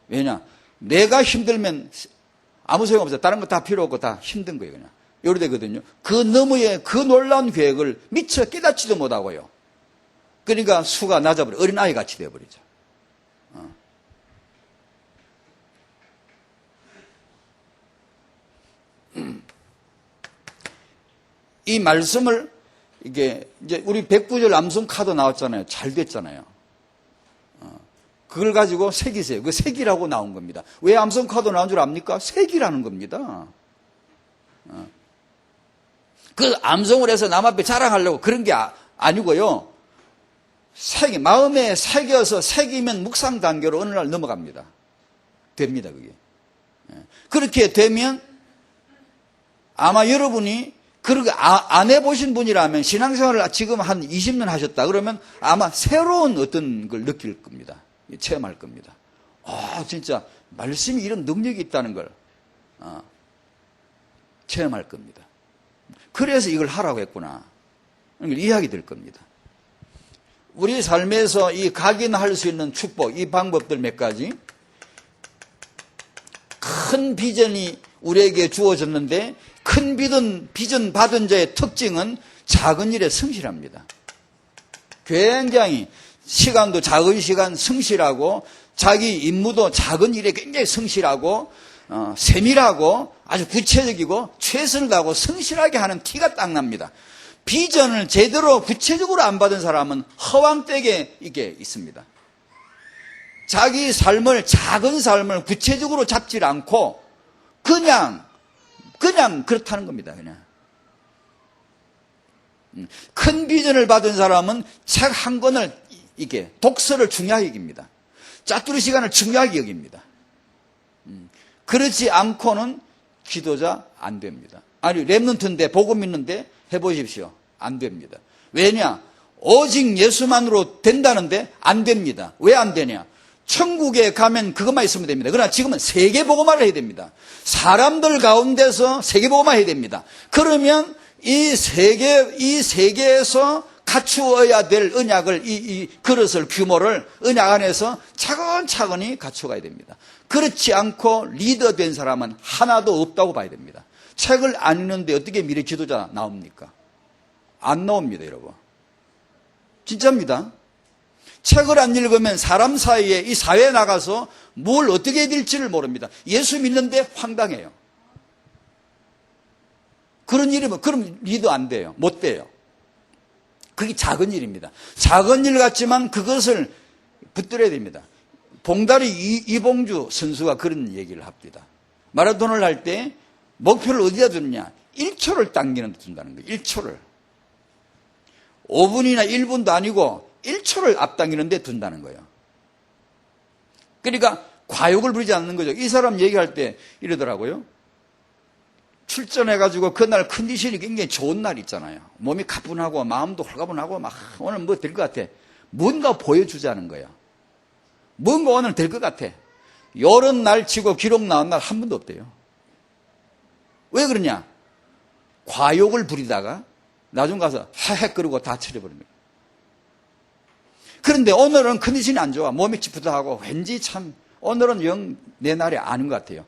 왜냐? 내가 힘들면 아무 소용 없어요. 다른 거 다 필요 없고 다 힘든 거예요, 그냥. 요리 되거든요. 그 너머의 그 놀라운 계획을 미처 깨닫지도 못하고요. 그러니까 수가 낮아버려. 어린아이 같이 되어버리죠. 이 말씀을 이게 이제 우리 109절 암송 카드 나왔잖아요. 잘 됐잖아요. 그걸 가지고 새기세요. 그 새기라고 나온 겁니다. 왜 암송 카드 나온 줄 압니까? 새기라는 겁니다. 그 암송을 해서 남 앞에 자랑하려고 그런 게 아니고요. 마음에 새겨서 새기면 묵상 단계로 어느 날 넘어갑니다. 됩니다, 그게. 그렇게 되면 아마 여러분이 그렇게 안 해보신 분이라면 신앙생활을 지금 한 20년 하셨다 그러면 아마 새로운 어떤 걸 느낄 겁니다. 체험할 겁니다. 진짜 말씀이 이런 능력이 있다는 걸 체험할 겁니다. 그래서 이걸 하라고 했구나. 이걸 이해하게 될 겁니다. 우리 삶에서 이 각인할 수 있는 축복, 이 방법들 몇 가지. 큰 비전이 우리에게 주어졌는데 큰 비전 받은 자의 특징은 작은 일에 성실합니다. 굉장히 시간도 작은 시간 성실하고 자기 임무도 작은 일에 굉장히 성실하고 세밀하고 아주 구체적이고 최선을 다하고 성실하게 하는 티가 딱 납니다. 비전을 제대로 구체적으로 안 받은 사람은 허황되게 이게 있습니다. 자기 삶을 작은 삶을 구체적으로 잡지 않고 그냥 그렇다는 겁니다. 그냥 큰 비전을 받은 사람은 책 한 권을 이게 독서를 중요하게 여깁니다. 짜투리 시간을 중요하게 여깁니다. 그렇지 않고는 기도자 안 됩니다. 아니 랩런트인데 복음 있는데 해보십시오. 안 됩니다. 왜냐? 오직 예수만으로 된다는데 안 됩니다. 왜 안 되냐? 천국에 가면 그것만 있으면 됩니다. 그러나 지금은 세계복음화를 해야 됩니다. 사람들 가운데서 세계복음화 해야 됩니다. 그러면 이 세계에서 갖추어야 될 언약을, 이 그릇을, 규모를 언약 안에서 차근차근히 갖춰가야 됩니다. 그렇지 않고 리더 된 사람은 하나도 없다고 봐야 됩니다. 책을 안 읽는데 어떻게 미래 지도자 나옵니까? 안 나옵니다, 여러분. 진짜입니다. 책을 안 읽으면 사람 사이에 이 사회에 나가서 뭘 어떻게 해야 될지를 모릅니다. 예수 믿는데 황당해요. 그런 일이면 그럼 리더 안 돼요. 못 돼요. 그게 작은 일입니다. 작은 일 같지만 그것을 붙들어야 됩니다. 봉다리 이봉주 선수가 그런 얘기를 합니다. 마라톤을 할 때 목표를 어디다 두느냐? 1초를 당기는 데 둔다는 거예요. 1초를. 5분이나 1분도 아니고 1초를 앞당기는 데 둔다는 거예요. 그러니까 과욕을 부리지 않는 거죠. 이 사람 얘기할 때 이러더라고요. 출전해가지고 그날 컨디션이 굉장히 좋은 날 있잖아요. 몸이 가뿐하고 마음도 홀가분하고 막 오늘 뭐 될 것 같아. 뭔가 보여주자는 거예요. 뭔가 오늘 될 것 같아. 요런 날 치고 기록 나온 날 한 번도 없대요. 왜 그러냐? 과욕을 부리다가 나중 가서 헤헤거리고 다 쳐버리는 거예요. 그런데 오늘은 컨디션이 안 좋아. 몸이 찌푸드하고 왠지 참 오늘은 영 내 날이 아닌 것 같아요.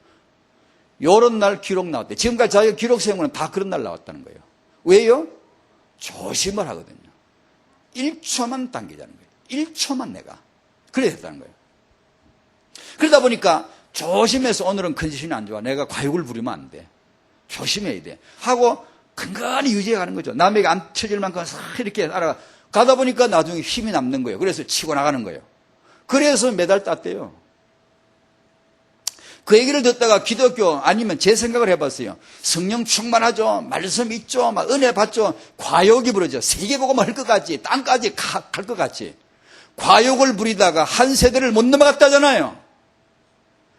요런 날 기록 나왔대. 지금까지 자기가 기록 세운 거는 다 그런 날 나왔다는 거예요. 왜요? 조심을 하거든요. 1초만 당기자는 거예요. 1초만 내가. 그래야 됐다는 거예요. 그러다 보니까 조심해서 오늘은 컨디션이 안 좋아. 내가 과욕을 부리면 안 돼. 조심해야 돼. 하고 근근히 유지해 가는 거죠. 남에게 안 쳐질 만큼 이렇게 따라가. 가다 보니까 나중에 힘이 남는 거예요. 그래서 치고 나가는 거예요. 그래서 메달 땄대요. 그 얘기를 듣다가 기독교 아니면 제 생각을 해봤어요. 성령 충만하죠. 말씀 있죠. 막 은혜 받죠. 과욕이 부르죠. 세계복음 할 것 같지. 땅까지 갈 것 같지. 과욕을 부리다가 한 세대를 못 넘어갔다잖아요.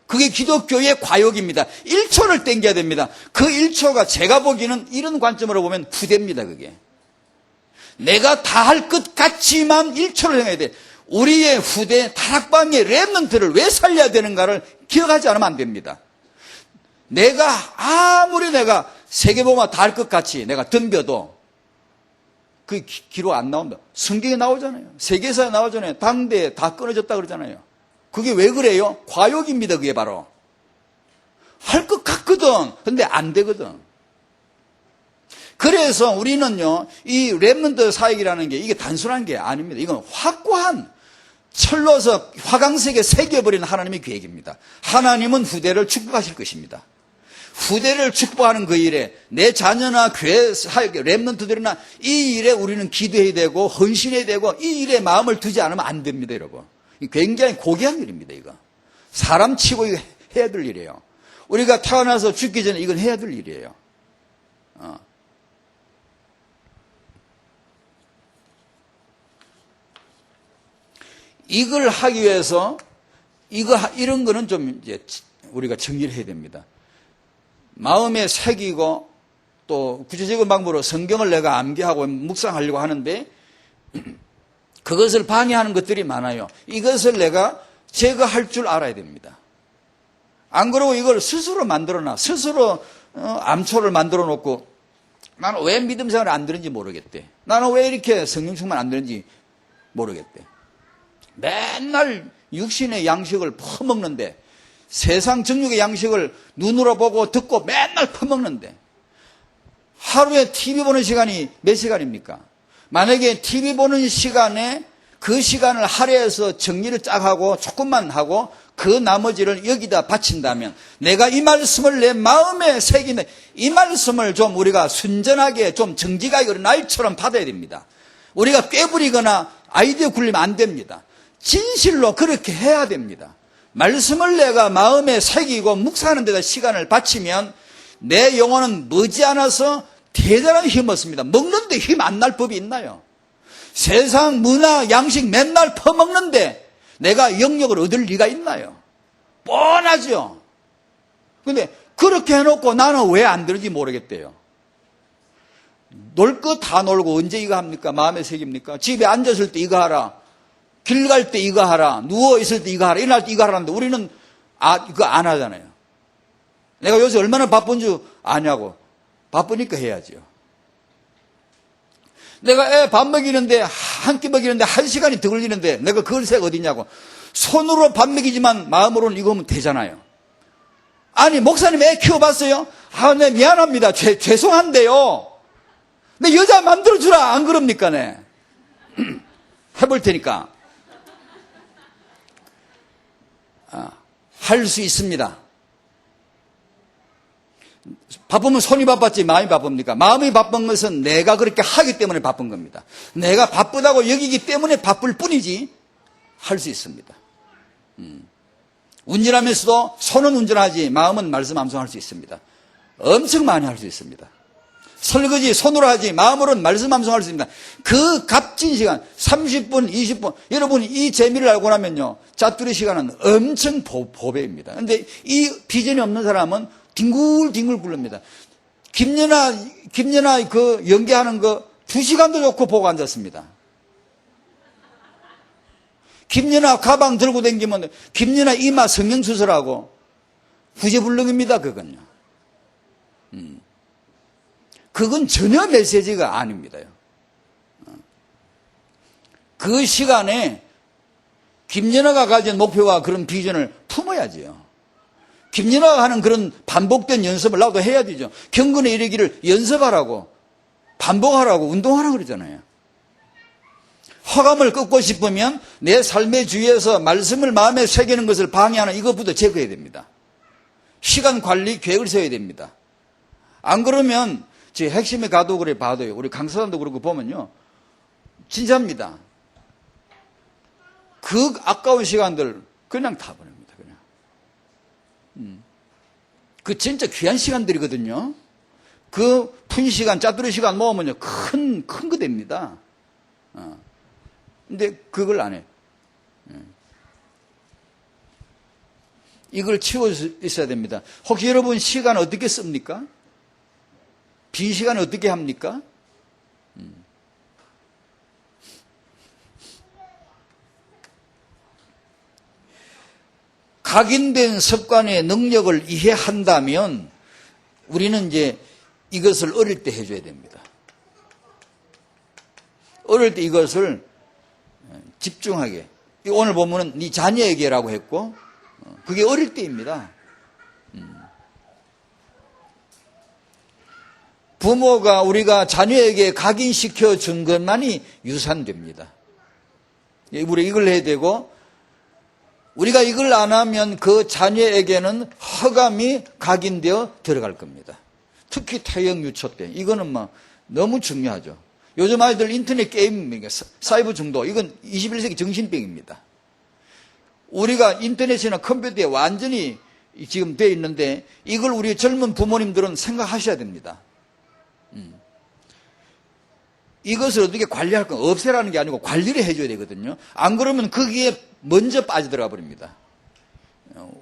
그게 기독교의 과욕입니다. 1초를 땡겨야 됩니다. 그 1초가 제가 보기에는 이런 관점으로 보면 후대입니다. 그게. 내가 다 할 것 같지만 1초를 행해야 돼. 우리의 후대 다락방의 랩런트를 왜 살려야 되는가를 기억하지 않으면 안 됩니다. 아무리 내가 세계복음화 다 할 것 같이 내가 덤벼도 그 기록 안 나온다. 성경에 나오잖아요. 세계사에 나오잖아요. 당대에 다 끊어졌다 그러잖아요. 그게 왜 그래요? 과욕입니다. 그게 바로. 할 것 같거든. 근데 안 되거든. 그래서 우리는요, 이 랩런트 사역이라는 게 이게 단순한 게 아닙니다. 이건 확고한 철로서 화강색에 새겨버리는 하나님의 계획입니다. 하나님은 후대를 축복하실 것입니다. 후대를 축복하는 그 일에 내 자녀나 교회 사역, 랩런트들이나 이 일에 우리는 기도해야 되고 헌신해야 되고 이 일에 마음을 두지 않으면 안 됩니다, 여러분. 굉장히 고귀한 일입니다, 이거. 사람 치고 이거 해야 될 일이에요. 우리가 태어나서 죽기 전에 이건 해야 될 일이에요. 이걸 하기 위해서 이런 거는 좀 이제 우리가 정리를 해야 됩니다. 마음에 새기고 또 구체적인 방법으로 성경을 내가 암기하고 묵상하려고 하는데 그것을 방해하는 것들이 많아요. 이것을 내가 제거할 줄 알아야 됩니다. 안 그러고 이걸 스스로 만들어놔. 스스로 암초를 만들어 놓고 나는 왜 믿음 생활을 안 되는지 모르겠대. 나는 왜 이렇게 성령 충만 안 되는지 모르겠대. 맨날 육신의 양식을 퍼먹는데 세상 정욕의 양식을 눈으로 보고 듣고 맨날 퍼먹는데 하루에 TV 보는 시간이 몇 시간입니까? 만약에 TV 보는 시간에 그 시간을 할애해서 정리를 쫙 하고 조금만 하고 그 나머지를 여기다 바친다면 내가 이 말씀을 내 마음에 새기는 이 말씀을 좀 우리가 순전하게 좀 정직하게 어린 아이처럼 받아야 됩니다. 우리가 꾀부리거나 아이디어 굴리면 안 됩니다. 진실로 그렇게 해야 됩니다. 말씀을 내가 마음에 새기고 묵상하는 데다 시간을 바치면 내 영혼은 머지않아서 대단한 힘을 얻습니다. 먹는데 힘 안 날 법이 있나요? 세상 문화 양식 맨날 퍼먹는데 내가 영역을 얻을 리가 있나요? 뻔하죠. 근데 그렇게 해놓고 나는 왜 안 되는지 모르겠대요. 놀 거 다 놀고 언제 이거 합니까? 마음에 새깁니까? 집에 앉았을 때 이거 하라. 길 갈 때 이거 하라. 누워있을 때 이거 하라. 일어날 때 이거 하라는데 우리는 그거 안 하잖아요. 내가 요새 얼마나 바쁜 줄 아냐고. 바쁘니까 해야죠. 내가 애 밥 먹이는데 한 끼 먹이는데 1시간이 더 걸리는데 내가 그걸 새가 어디냐고. 손으로 밥 먹이지만 마음으로는 이거 하면 되잖아요. 아니 목사님 애 키워봤어요? 네 미안합니다. 죄송한데요. 내 여자 만들어주라. 안 그럽니까? 네. 해볼 테니까. 할 수 있습니다. 바쁘면 손이 바빴지 마음이 바쁩니까? 마음이 바쁜 것은 내가 그렇게 하기 때문에 바쁜 겁니다. 내가 바쁘다고 여기기 때문에 바쁠 뿐이지 할 수 있습니다. 운전하면서도 손은 운전하지 마음은 말씀 암송할 수 있습니다. 엄청 많이 할 수 있습니다. 설거지 손으로 하지 마음으로는 말씀 암송할 수 있습니다. 그 값진 시간 30분 20분 여러분이 이 재미를 알고 나면요 짜투리 시간은 엄청 보배입니다. 그런데 이 비전이 없는 사람은 뒹굴뒹굴 굴릅니다. 김연아 그 연기하는 거 2시간도 좋고 보고 앉았습니다. 김연아 가방 들고 다니면 김연아 이마 성형수술하고 구제불능입니다. 그건요. 그건 전혀 메시지가 아닙니다. 그 시간에 김연아가 가진 목표와 그런 비전을 품어야지요. 김연아가 하는 그런 반복된 연습을 나도 해야 되죠. 경건에 이르기를 연습하라고 반복하라고 운동하라고 그러잖아요. 허감을 끊고 싶으면 내 삶의 주위에서 말씀을 마음에 새기는 것을 방해하는 이것부터 제거해야 됩니다. 시간 관리 계획을 세워야 됩니다. 안 그러면 제 핵심의 가독을 봐도요. 우리 강사단도 그렇고 보면요. 진짜입니다. 그 아까운 시간들 그냥 다 보냅니다. 그냥. 그 진짜 귀한 시간들이거든요. 그 푼 시간, 짜투리 시간 모으면요. 큰 거 됩니다. 근데 그걸 안 해요. 이걸 치워 있어야 됩니다. 혹시 여러분 시간 어떻게 씁니까? 빈 시간을 어떻게 합니까? 각인된 습관의 능력을 이해한다면 우리는 이제 이것을 어릴 때 해줘야 됩니다. 어릴 때 이것을 집중하게. 오늘 보면은 네 자녀에게라고 했고 그게 어릴 때입니다. 부모가 우리가 자녀에게 각인시켜 준 것만이 유산됩니다. 우리 이걸 해야 되고 우리가 이걸 안 하면 그 자녀에게는 허감이 각인되어 들어갈 겁니다. 특히 태형 유초 때 이거는 뭐 너무 중요하죠. 요즘 아이들 인터넷 게임, 사이버 중독 이건 21세기 정신병입니다. 우리가 인터넷이나 컴퓨터에 완전히 지금 되어 있는데 이걸 우리 젊은 부모님들은 생각하셔야 됩니다. 이것을 어떻게 관리할 건 없애라는 게 아니고 관리를 해줘야 되거든요. 안 그러면 거기에 먼저 빠져들어가 버립니다.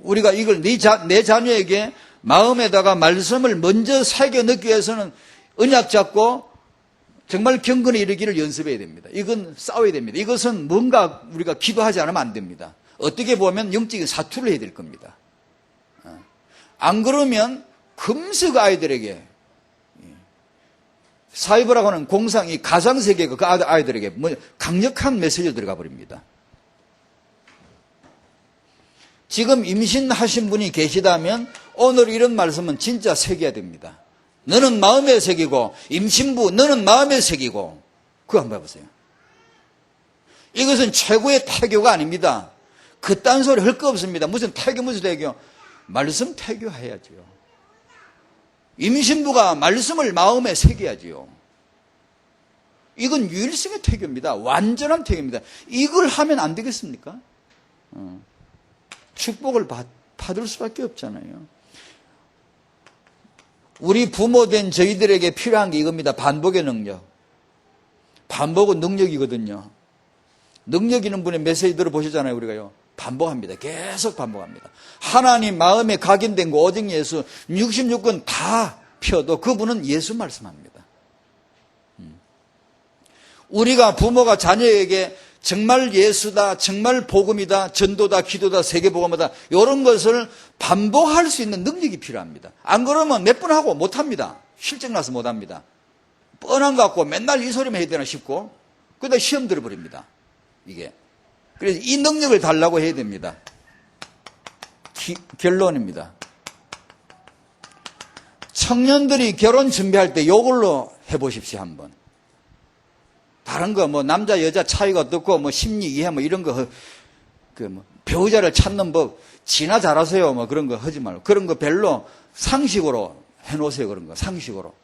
우리가 이걸 내 자녀에게 마음에다가 말씀을 먼저 새겨 넣기 위해서는 언약 잡고 정말 경건에 이르기를 연습해야 됩니다. 이건 싸워야 됩니다. 이것은 뭔가 우리가 기도하지 않으면 안 됩니다. 어떻게 보면 영적인 사투를 해야 될 겁니다. 안 그러면 금세 아이들에게 사이버라고 하는 공상, 이 가상세계가 그 아이들에게 강력한 메시지가 들어가 버립니다. 지금 임신하신 분이 계시다면 오늘 이런 말씀은 진짜 새겨야 됩니다. 너는 마음에 새기고 임신부 너는 마음에 새기고 그거 한번 해보세요. 이것은 최고의 태교가 아닙니다. 그딴 소리 할 거 없습니다. 무슨 태교 무슨 태교. 말씀 태교해야죠. 임신부가 말씀을 마음에 새겨야지요. 이건 유일성의 태교입니다. 완전한 태교입니다. 이걸 하면 안 되겠습니까? 축복을 받을 수밖에 없잖아요. 우리 부모된 저희들에게 필요한 게 이겁니다. 반복의 능력. 반복은 능력이거든요. 능력 있는 분의 메시지 들어보시잖아요. 우리가요. 반복합니다. 계속 반복합니다. 하나님 마음에 각인된 거 오직 예수 66권 다 펴도 그분은 예수 말씀합니다. 우리가 부모가 자녀에게 정말 예수다, 정말 복음이다, 전도다, 기도다, 세계복음이다 이런 것을 반복할 수 있는 능력이 필요합니다. 안 그러면 몇 번 하고 못합니다. 실증 나서 못합니다. 뻔한 것 같고 맨날 이 소리만 해야 되나 싶고 그러다 시험 들어버립니다. 이게. 그래서 이 능력을 달라고 해야 됩니다. 결론입니다. 청년들이 결혼 준비할 때 이걸로 해보십시오 한번. 다른 거 뭐 남자 여자 차이가 어떻고 뭐 심리 이해 뭐 이런 거 배우자를 찾는 법 지나 잘하세요 뭐 그런 거 하지 말고 그런 거 별로 상식으로 해놓으세요. 그런 거 상식으로.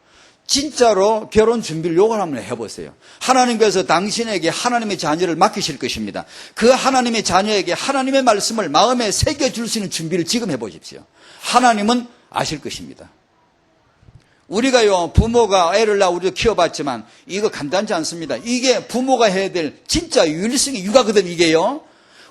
진짜로 결혼 준비를 요걸 한번 해보세요. 하나님께서 당신에게 하나님의 자녀를 맡기실 것입니다. 그 하나님의 자녀에게 하나님의 말씀을 마음에 새겨줄 수 있는 준비를 지금 해보십시오. 하나님은 아실 것입니다. 우리가요 부모가 애를 낳아 우리도 키워봤지만 이거 간단치 않습니다. 이게 부모가 해야 될 진짜 유일성의 육아거든 이게요.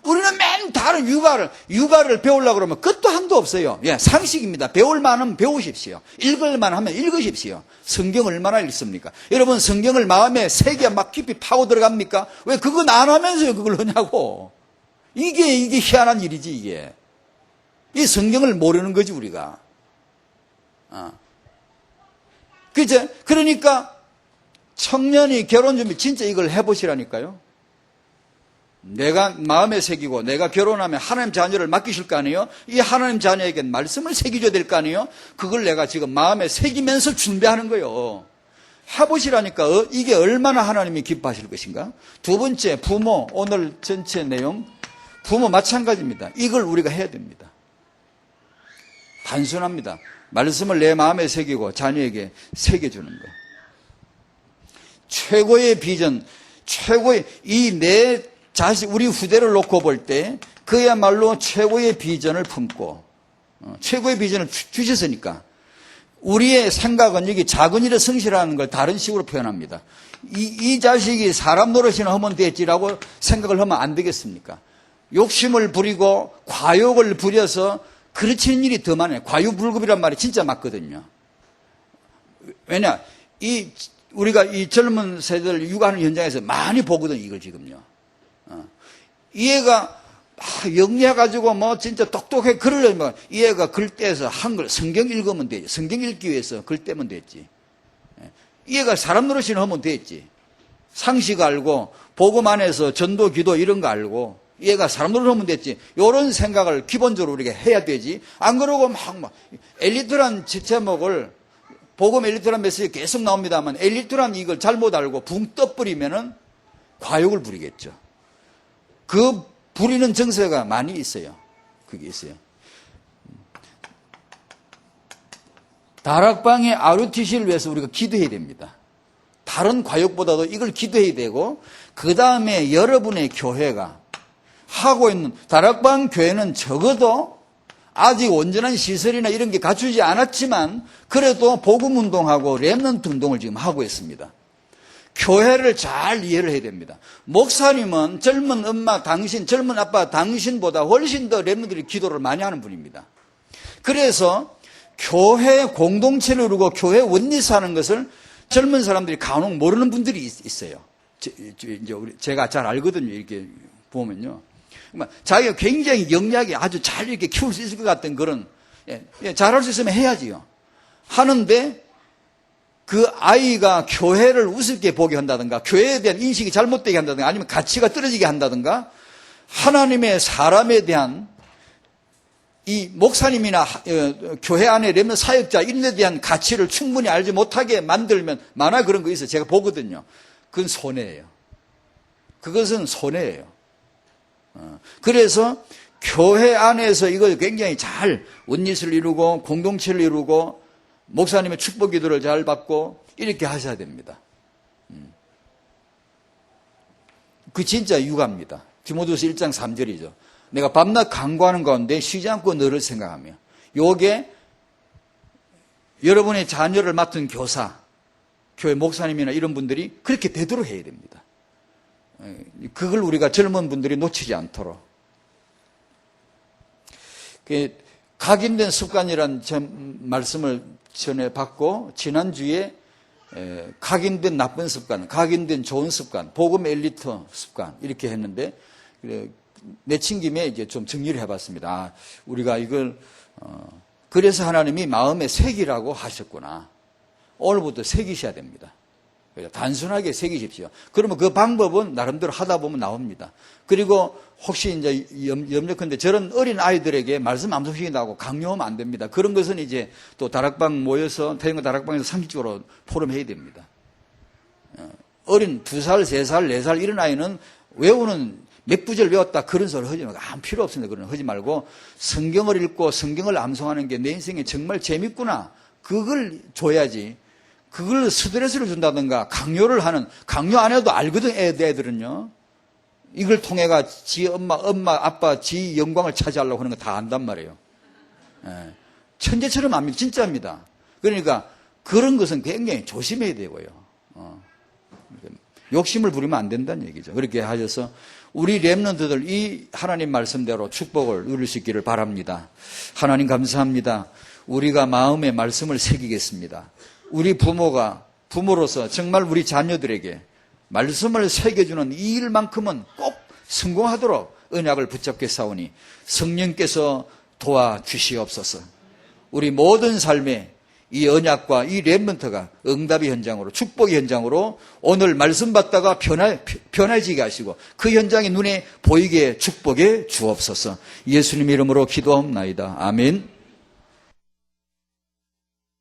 우리는 맨 다른 육아를 배우려고 그러면 끝도 한도 없어요. 예, 상식입니다. 배울 만하면 배우십시오. 읽을 만하면 읽으십시오. 성경 얼마나 읽습니까? 여러분 성경을 마음에 새겨 막 깊이 파고 들어갑니까? 왜 그건 안 하면서 그걸 하냐고. 이게 희한한 일이지 이게. 이 성경을 모르는 거지 우리가. 그죠? 그러니까 청년이 결혼 준비 진짜 이걸 해보시라니까요. 내가 마음에 새기고 내가 결혼하면 하나님 자녀를 맡기실 거 아니에요? 이 하나님 자녀에게 말씀을 새겨줘야 될 거 아니에요? 그걸 내가 지금 마음에 새기면서 준비하는 거예요. 해보시라니까 이게 얼마나 하나님이 기뻐하실 것인가? 두 번째 부모 오늘 전체 내용 부모 마찬가지입니다. 이걸 우리가 해야 됩니다. 단순합니다. 말씀을 내 마음에 새기고 자녀에게 새겨주는 거. 최고의 비전, 최고의 이 내 자식 우리 후대를 놓고 볼 때 그야말로 최고의 비전을 품고 최고의 비전을 주셨으니까 우리의 생각은 여기 작은 일에 성실하는 걸 다른 식으로 표현합니다. 이 자식이 사람 노릇이나 하면 됐지라고 생각을 하면 안 되겠습니까? 욕심을 부리고 과욕을 부려서 그르치는 일이 더 많아요. 과유불급이란 말이 진짜 맞거든요. 왜냐, 우리가 이 젊은 세대를 육아하는 현장에서 많이 보거든요, 이걸 지금요. 이 애가 영리해가지고 뭐 진짜 똑똑해 그러려면 이 애가 글 떼서 한글 성경 읽으면 되지. 성경 읽기 위해서 글 떼면 됐지. 이 애가 사람 노릇이나 하면 됐지. 상식 알고 복음 안에서 전도 기도 이런 거 알고 이 애가 사람 노릇 하면 됐지. 이런 생각을 기본적으로 우리가 해야 되지. 안 그러고 막 엘리트란 제목을 복음 엘리트란 메시지 계속 나옵니다만 엘리트란 이걸 잘못 알고 붕 떠버리면은 과욕을 부리겠죠. 그 부리는 정서가 많이 있어요. 그게 있어요. 다락방의 RUTC를 위해서 우리가 기도해야 됩니다. 다른 과욕보다도 이걸 기도해야 되고 그 다음에 여러분의 교회가 하고 있는 다락방 교회는 적어도 아직 온전한 시설이나 이런 게 갖추지 않았지만 그래도 복음운동하고 렘넌트 운동을 지금 하고 있습니다. 교회를 잘 이해를 해야 됩니다. 목사님은 젊은 엄마 당신, 젊은 아빠 당신보다 훨씬 더 렘너들이 기도를 많이 하는 분입니다. 그래서 교회 공동체를 이루고 교회 원리스 하는 것을 젊은 사람들이 간혹 모르는 분들이 있어요. 제가 잘 알거든요. 이렇게 보면요. 자기가 굉장히 영리하게 아주 잘 이렇게 키울 수 있을 것 같은 그런, 잘할 수 있으면 해야지요. 하는데 그 아이가 교회를 우습게 보게 한다든가, 교회에 대한 인식이 잘못되게 한다든가, 아니면 가치가 떨어지게 한다든가, 하나님의 사람에 대한 이 목사님이나 교회 안에 렘넌트 사역자 이런 데 대한 가치를 충분히 알지 못하게 만들면 만화 그런 거 있어요. 제가 보거든요. 그건 손해예요. 그것은 손해예요. 그래서 교회 안에서 이걸 굉장히 잘 원리스를 이루고 공동체를 이루고 목사님의 축복 기도를 잘 받고 이렇게 하셔야 됩니다. 그 진짜 육아입니다. 디모데후서 1장 3절이죠. 내가 밤낮 간구하는 가운데 쉬지 않고 너를 생각하며. 요게 여러분의 자녀를 맡은 교사, 교회 목사님이나 이런 분들이 그렇게 되도록 해야 됩니다. 그걸 우리가 젊은 분들이 놓치지 않도록. 각인된 습관이란 말씀을 전에 받고 지난주에 각인된 나쁜 습관, 각인된 좋은 습관, 복음 엘리트 습관 이렇게 했는데 내친 김에 이제 좀 정리를 해봤습니다. 우리가 이걸 그래서 하나님이 마음에 새기라고 하셨구나. 오늘부터 새기셔야 됩니다. 단순하게 새기십시오. 그러면 그 방법은 나름대로 하다 보면 나옵니다. 그리고 혹시 이제 염려컨대 저런 어린 아이들에게 말씀 암송시킨다고 강요하면 안 됩니다. 그런 것은 이제 또 다락방 모여서 태영과 다락방에서 상식적으로 포럼해야 됩니다. 어린 2살, 3살, 4살 이런 아이는 외우는 몇 구절 외웠다 그런 소리 하지 말고 아무 필요 없습니다. 그런 거 하지 말고 성경을 읽고 성경을 암송하는 게 내 인생에 정말 재밌구나. 그걸 줘야지. 그걸 스트레스를 준다든가 강요를 하는, 강요 안 해도 알거든 애들은요. 이걸 통해가 지 엄마, 아빠, 지 영광을 차지하려고 하는 거 다 안단 말이에요. 천재처럼 압니다. 진짜입니다. 그러니까 그런 것은 굉장히 조심해야 되고요. 욕심을 부리면 안 된다는 얘기죠. 그렇게 하셔서 우리 렘넌트들 이 하나님 말씀대로 축복을 누릴 수 있기를 바랍니다. 하나님 감사합니다. 우리가 마음에 말씀을 새기겠습니다. 우리 부모로서 정말 우리 자녀들에게 말씀을 새겨주는 이 일만큼은 꼭 성공하도록 언약을 붙잡겠사오니 성령께서 도와주시옵소서. 우리 모든 삶에 이 언약과 이 렘넌트가 응답의 현장으로, 축복의 현장으로 오늘 말씀 받다가 변해지게 하시고 그 현장이 눈에 보이게 축복해 주옵소서. 예수님 이름으로 기도하옵나이다. 아멘.